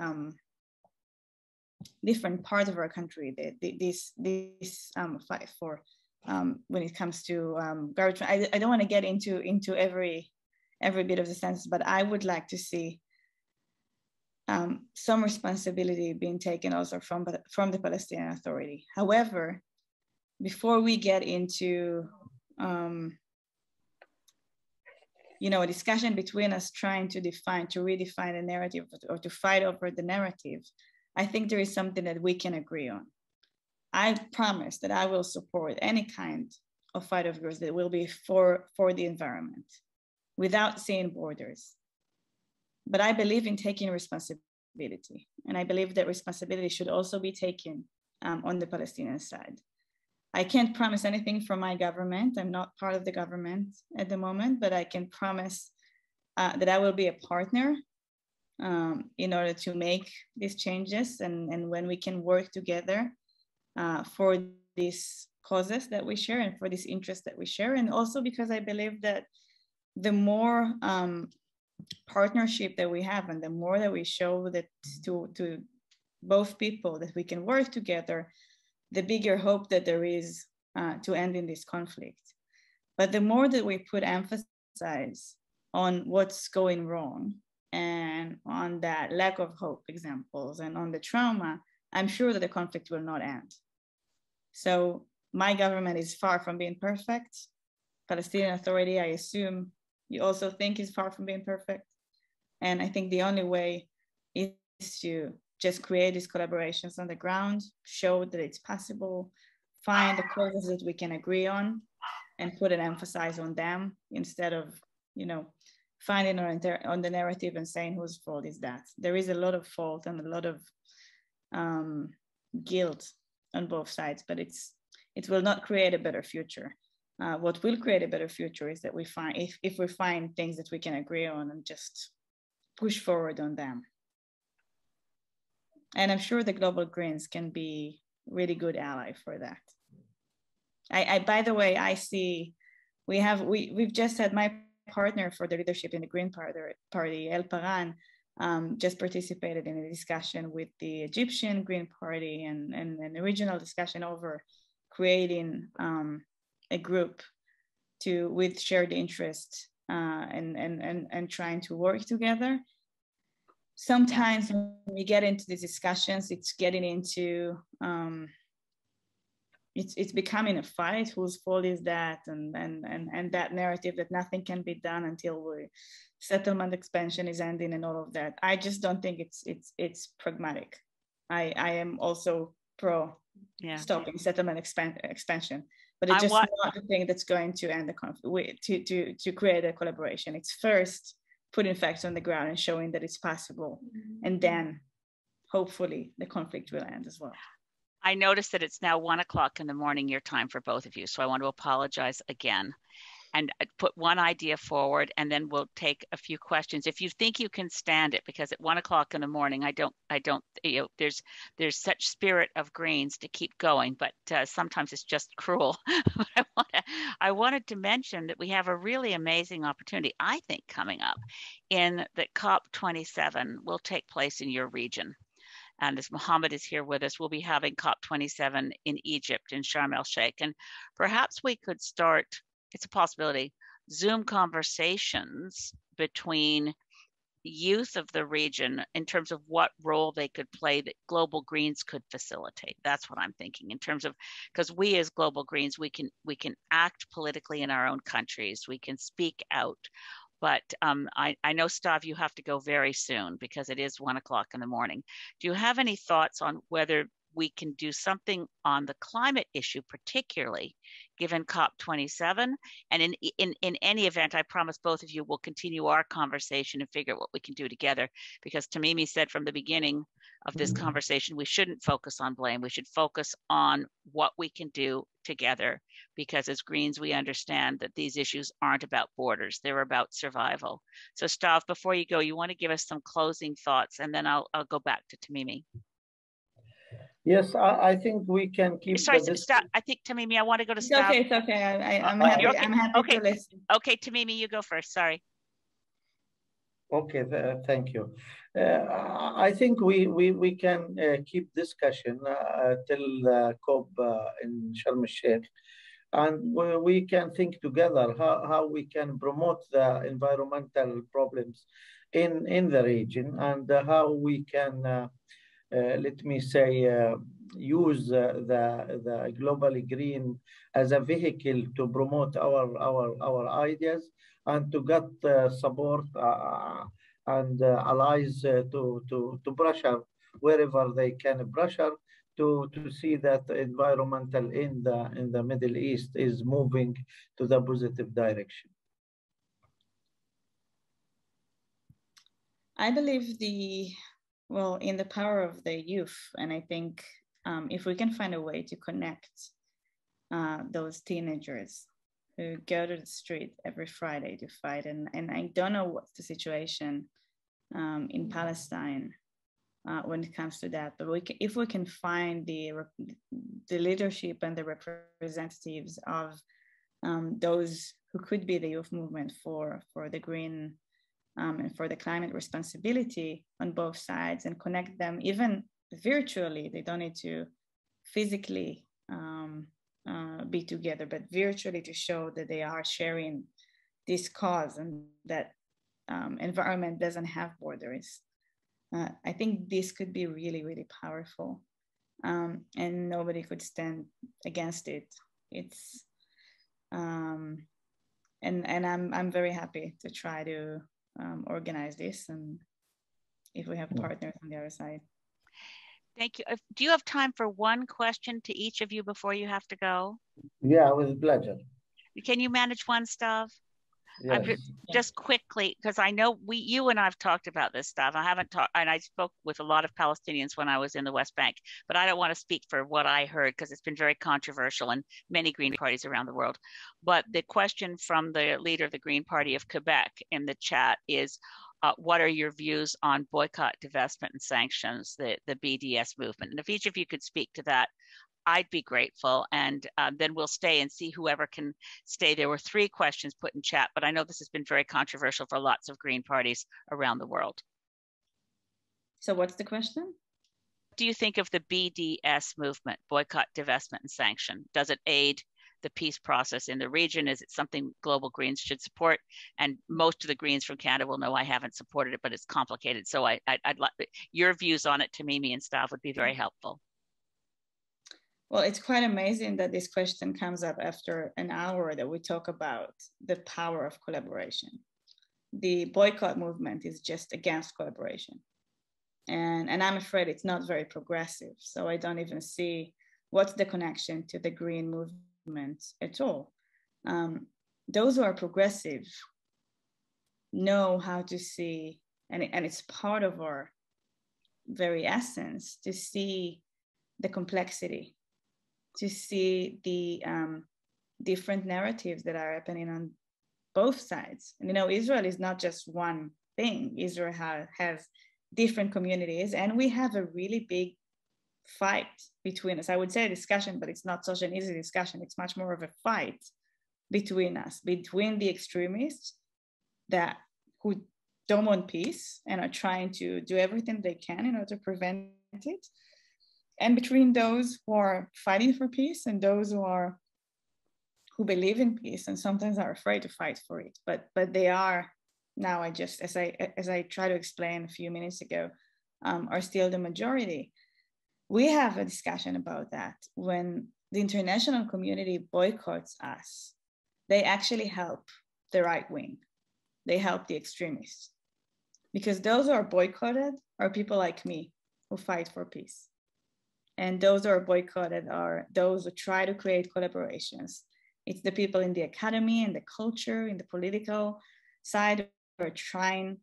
different parts of our country this fight for when it comes to garbage. I don't want to get into every bit of the sentence, but I would like to see some responsibility being taken also from the Palestinian Authority. However, before we get into a discussion between us trying to redefine the narrative or to fight over the narrative, I think there is something that we can agree on. I promise that I will support any kind of fight of yours that will be for the environment without seeing borders. But I believe in taking responsibility. And I believe that responsibility should also be taken on the Palestinian side. I can't promise anything from my government. I'm not part of the government at the moment, but I can promise that I will be a partner in order to make these changes, and when we can work together for these causes that we share and for these interests that we share. And also because I believe that the more partnership that we have and the more that we show that to both people that we can work together, the bigger hope that there is to end in this conflict. But the more that we put emphasis on what's going wrong and on that lack of hope examples and on the trauma, I'm sure that the conflict will not end. So my government is far from being perfect. Palestinian Authority, I assume you also think is far from being perfect. And I think the only way is to just create these collaborations on the ground, show that it's possible find the causes that we can agree on and put an emphasis on them instead of, finding on the narrative and saying whose fault is that. There is a lot of fault and a lot of guilt on both sides, but it will not create a better future. What will create a better future is that we find, if we find things that we can agree on and just push forward on them. And I'm sure the Global Greens can be really good ally for that. I by the way, I see we've just had my partner for the leadership in the Green Party, El Paran, just participated in a discussion with the Egyptian Green Party and an original discussion over creating a group with shared interest and trying to work together. Sometimes when we get into these discussions, it's getting into it's becoming a fight. Whose fault is that? And that narrative that nothing can be done until settlement expansion is ending and all of that. I just don't think it's pragmatic. I am also pro stopping settlement expansion, but it's just not the thing that's going to end the conflict, to create a collaboration. It's first putting facts on the ground and showing that it's possible, and then hopefully the conflict will end as well. I noticed that it's now 1 o'clock in the morning, your time, for both of you. So I want to apologize again and put one idea forward, and then we'll take a few questions. If you think you can stand it, because at 1 o'clock in the morning, I don't, there's such spirit of Greens to keep going, but sometimes it's just cruel. I wanted to mention that we have a really amazing opportunity, I think, coming up in that COP27 will take place in your region. And as Mohammed is here with us, we'll be having COP27 in Egypt, in Sharm el-Sheikh. And perhaps we could start, it's a possibility, Zoom conversations between youth of the region in terms of what role they could play that Global Greens could facilitate. That's what I'm thinking in terms of, because we as Global Greens, we can act politically in our own countries. We can speak out. But I know, Stav, you have to go very soon because it is 1 o'clock in the morning. Do you have any thoughts on whether we can do something on the climate issue, particularly given COP27? And in any event, I promise both of you will continue our conversation and figure out what we can do together. Because Tamimi said from the beginning of this conversation, we shouldn't focus on blame. We should focus on what we can do together. Because as Greens, we understand that these issues aren't about borders. They're about survival. So Stav, before you go, you want to give us some closing thoughts, and then I'll go back to Tamimi. Yes, I think we can keep. Sorry, Stav. I think Tamimi, I want to go to Stav. It's okay. I'm happy. Okay. I'm happy to listen. Okay, Tamimi, you go first. Sorry. Okay, thank you. I think we can keep discussion till COP in Sharm el-Sheikh, and we can think together how we can promote the environmental problems in the region, and how we can let me say use the globally green as a vehicle to promote our ideas and to get support and allies to pressure wherever they can pressure to see that environmental in the Middle East is moving to the positive direction. I believe in the power of the youth, and I think if we can find a way to connect those teenagers who go to the street every Friday to fight, and I don't know what's the situation in Palestine when it comes to that, but if we can find the leadership and the representatives of those who could be the youth movement for the green and for the climate responsibility on both sides, and connect them even virtually. They don't need to physically be together, but virtually, to show that they are sharing this cause and that environment doesn't have borders. I think this could be really, really powerful, and nobody could stand against it. It's and I'm very happy to try to organize this, and if we have partners on the other side. Thank you. Do you have time for one question to each of you before you have to go? Yeah, with pleasure. Can you manage one, Stav? Yes. Just quickly, because I know you and I've talked about this stuff. I haven't talked, and I spoke with a lot of Palestinians when I was in the West Bank, but I don't want to speak for what I heard because it's been very controversial in many Green parties around the world. But the question from the leader of the Green Party of Quebec in the chat is, what are your views on boycott, divestment, and sanctions, the BDS movement? And if each of you could speak to that, I'd be grateful. And then we'll stay and see whoever can stay. There were 3 questions put in chat, but I know this has been very controversial for lots of Green parties around the world. So what's the question? What do you think of the BDS movement, boycott, divestment, and sanction? Does it aid the peace process in the region? Is it something global Greens should support? And most of the Greens from Canada will know I haven't supported it, but it's complicated. So I'd like your views on it, Tamimi and Stav, would be very helpful. Well, it's quite amazing that this question comes up after an hour that we talk about the power of collaboration. The boycott movement is just against collaboration. And I'm afraid it's not very progressive. So I don't even see what's the connection to the Green movement at all. Those who are progressive know how to see, and it's part of our very essence, to see the complexity, to see the different narratives that are happening on both sides. And Israel is not just one thing. Israel has different communities, and we have a really big fight between us. I would say a discussion, but it's not such an easy discussion. It's much more of a fight between us, between the extremists who don't want peace and are trying to do everything they can in order to prevent it, and between those who are fighting for peace and those who believe in peace and sometimes are afraid to fight for it. But they are now, as I tried to explain a few minutes ago, are still the majority. We have a discussion about that. When the international community boycotts us, they actually help the right wing. They help the extremists, because those who are boycotted are people like me who fight for peace. And those who are boycotted are those who try to create collaborations. It's the people in the academy, in the culture, in the political side who are trying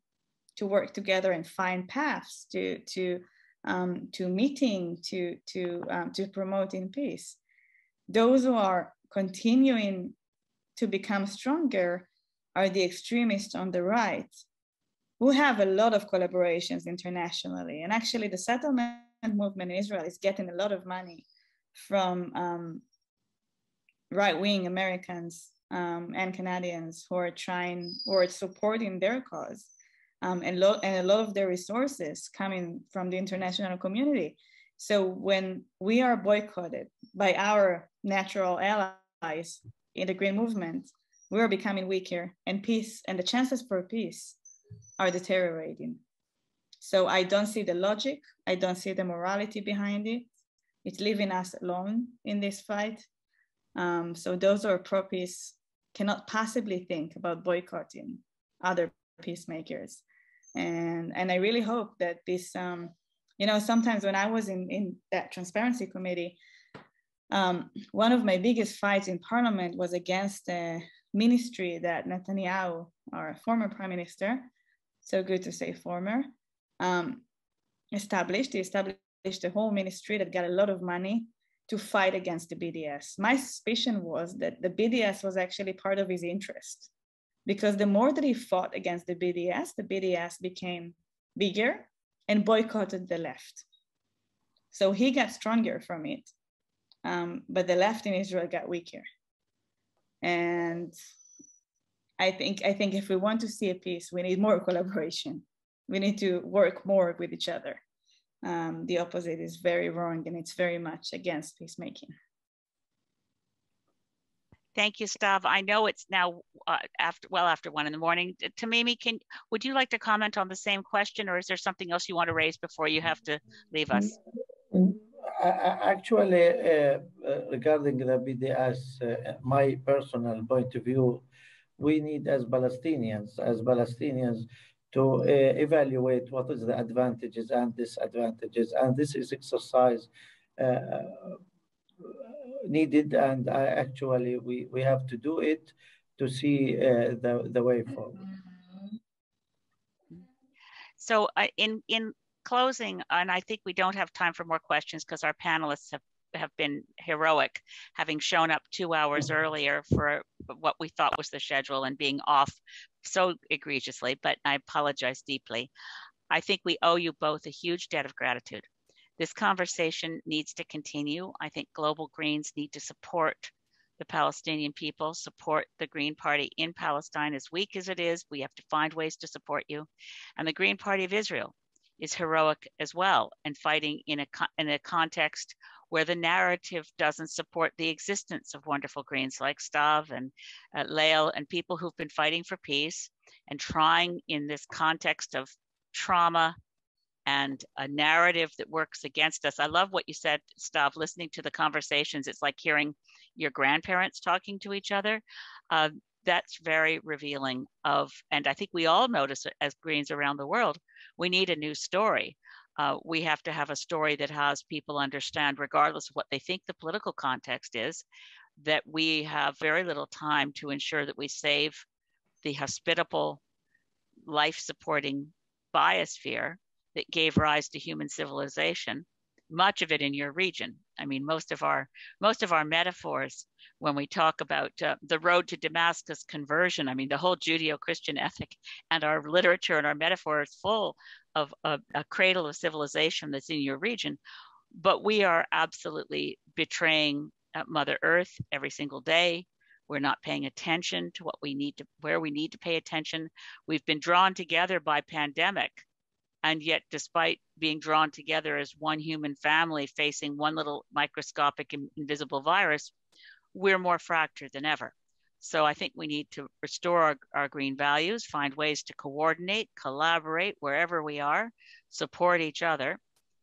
to work together and find paths to meeting, to promoting peace. Those who are continuing to become stronger are the extremists on the right, who have a lot of collaborations internationally. And actually the settlement movement in Israel is getting a lot of money from right-wing Americans and Canadians who are supporting their cause. And a lot of their resources coming from the international community. So when we are boycotted by our natural allies in the Green movement, we are becoming weaker, and peace and the chances for peace are deteriorating. So I don't see the logic. I don't see the morality behind it. It's leaving us alone in this fight. So those who are pro-peace cannot possibly think about boycotting other peacemakers. And I really hope that this, sometimes when I was in that transparency committee, one of my biggest fights in parliament was against the ministry that Netanyahu, our former prime minister, so good to say former, established. He established a whole ministry that got a lot of money to fight against the BDS. My suspicion was that the BDS was actually part of his interest, because the more that he fought against the BDS became bigger and boycotted the left. So he got stronger from it, but the left in Israel got weaker. And I think if we want to see a peace, we need more collaboration. We need to work more with each other. The opposite is very wrong, and it's very much against peacemaking. Thank you, Stav. I know it's now after 1 a.m. Tamimi, would you like to comment on the same question, or is there something else you want to raise before you have to leave us? Actually, regarding the BDS, my personal point of view, we need as Palestinians to evaluate what is the advantages and disadvantages. And this is exercise needed, and actually we have to do it to see the way forward. So in closing, and I think we don't have time for more questions because our panelists have been heroic, having shown up 2 hours earlier for what we thought was the schedule and being off so egregiously, but I apologize deeply. I think we owe you both a huge debt of gratitude. This conversation needs to continue. I think Global Greens need to support the Palestinian people, support the Green Party in Palestine. As weak as it is, we have to find ways to support you. And the Green Party of Israel is heroic as well, and fighting in a context where the narrative doesn't support the existence of wonderful Greens like Stav and Lael and people who've been fighting for peace and trying in this context of trauma and a narrative that works against us. I love what you said, Stav, listening to the conversations. It's like hearing your grandparents talking to each other. That's very revealing of, and I think we all notice it as Greens around the world, we need a new story. We have to have a story that has people understand, regardless of what they think the political context is, that we have very little time to ensure that we save the hospitable, life-supporting biosphere that gave rise to human civilization, much of it in your region. I mean, most of our metaphors when we talk about the road to Damascus conversion, I mean, the whole Judeo-Christian ethic and our literature and our metaphor is full of a cradle of civilization that's in your region. But we are absolutely betraying Mother Earth every single day. We're not paying attention to where we need to pay attention. We've been drawn together by pandemic. And yet, despite being drawn together as one human family facing one little microscopic invisible virus, we're more fractured than ever. So I think we need to restore our green values, find ways to coordinate, collaborate wherever we are, support each other.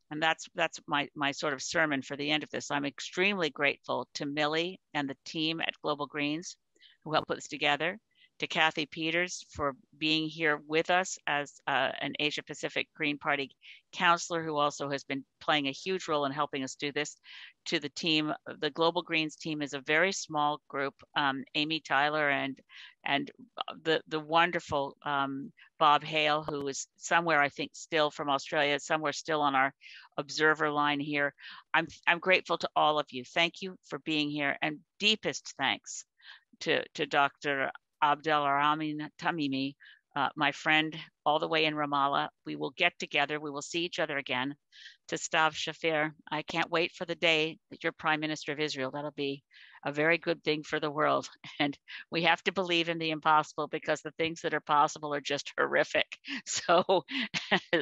And that's my sort of sermon for the end of this. I'm extremely grateful to Millie and the team at Global Greens who helped put this together, to Kathy Peters for being here with us as an Asia Pacific Green Party counselor who also has been playing a huge role in helping us do this, to the team. The Global Greens team is a very small group. Amy Tyler and the wonderful Bob Hale, who is somewhere, I think, still from Australia, somewhere still on our observer line here. I'm grateful to all of you. Thank you for being here, and deepest thanks to Dr. Abdelrahman Tamimi, my friend all the way in Ramallah. We will get together. We will see each other again. To Stav Shaffir, I can't wait for the day that you're Prime Minister of Israel. That'll be a very good thing for the world. And we have to believe in the impossible, because the things that are possible are just horrific. So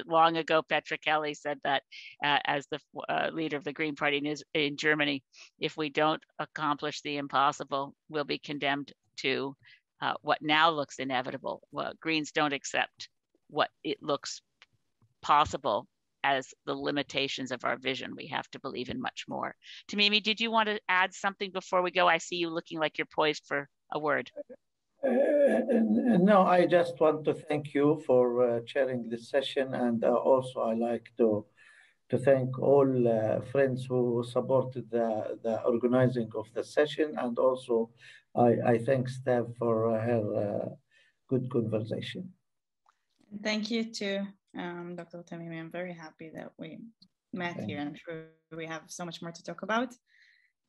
long ago, Petra Kelly said that as the leader of the Green Party in Germany, if we don't accomplish the impossible, we'll be condemned to what now looks inevitable. Well, Greens don't accept what it looks possible as the limitations of our vision. We have to believe in much more. Tamimi, did you want to add something before we go? I see you looking like you're poised for a word. No, I just want to thank you for chairing this session, and also I like to thank all friends who supported the organizing of the session, and also I thank Stav for her good conversation. Thank you to Dr. Tamimi. I'm very happy that we met here, and I'm sure we have so much more to talk about.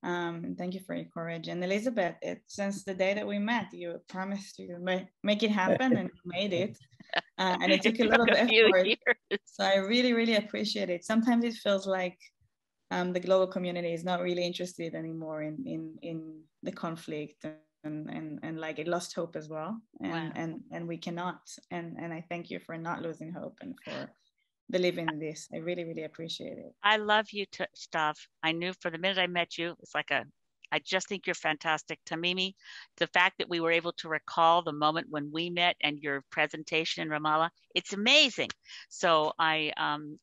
Thank you for your courage. And Elizabeth, since the day that we met, you promised to make it happen, and you made it. And it took a lot of effort. So I really, really appreciate it. Sometimes it feels like the global community is not really interested anymore in the conflict, and like it lost hope as well. And we cannot. And I thank you for not losing hope and for believing in this. I really, really appreciate it. I love you, Stav. I knew from the minute I met you, it's like I just think you're fantastic. Tamimi, the fact that we were able to recall the moment when we met and your presentation in Ramallah, it's amazing. So I,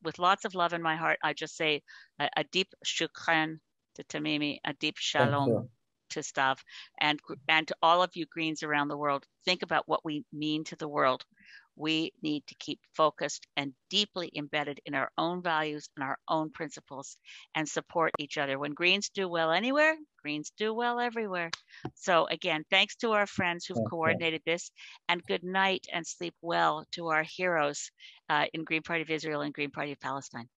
with lots of love in my heart, I just say a deep shukran to Tamimi, a deep shalom to Stav, and to all of you Greens around the world. Think about what we mean to the world We need to keep focused and deeply embedded in our own values and our own principles and support each other. When Greens do well anywhere, Greens do well everywhere. So again, thanks to our friends who've coordinated this, and good night and sleep well to our heroes in Green Party of Israel and Green Party of Palestine.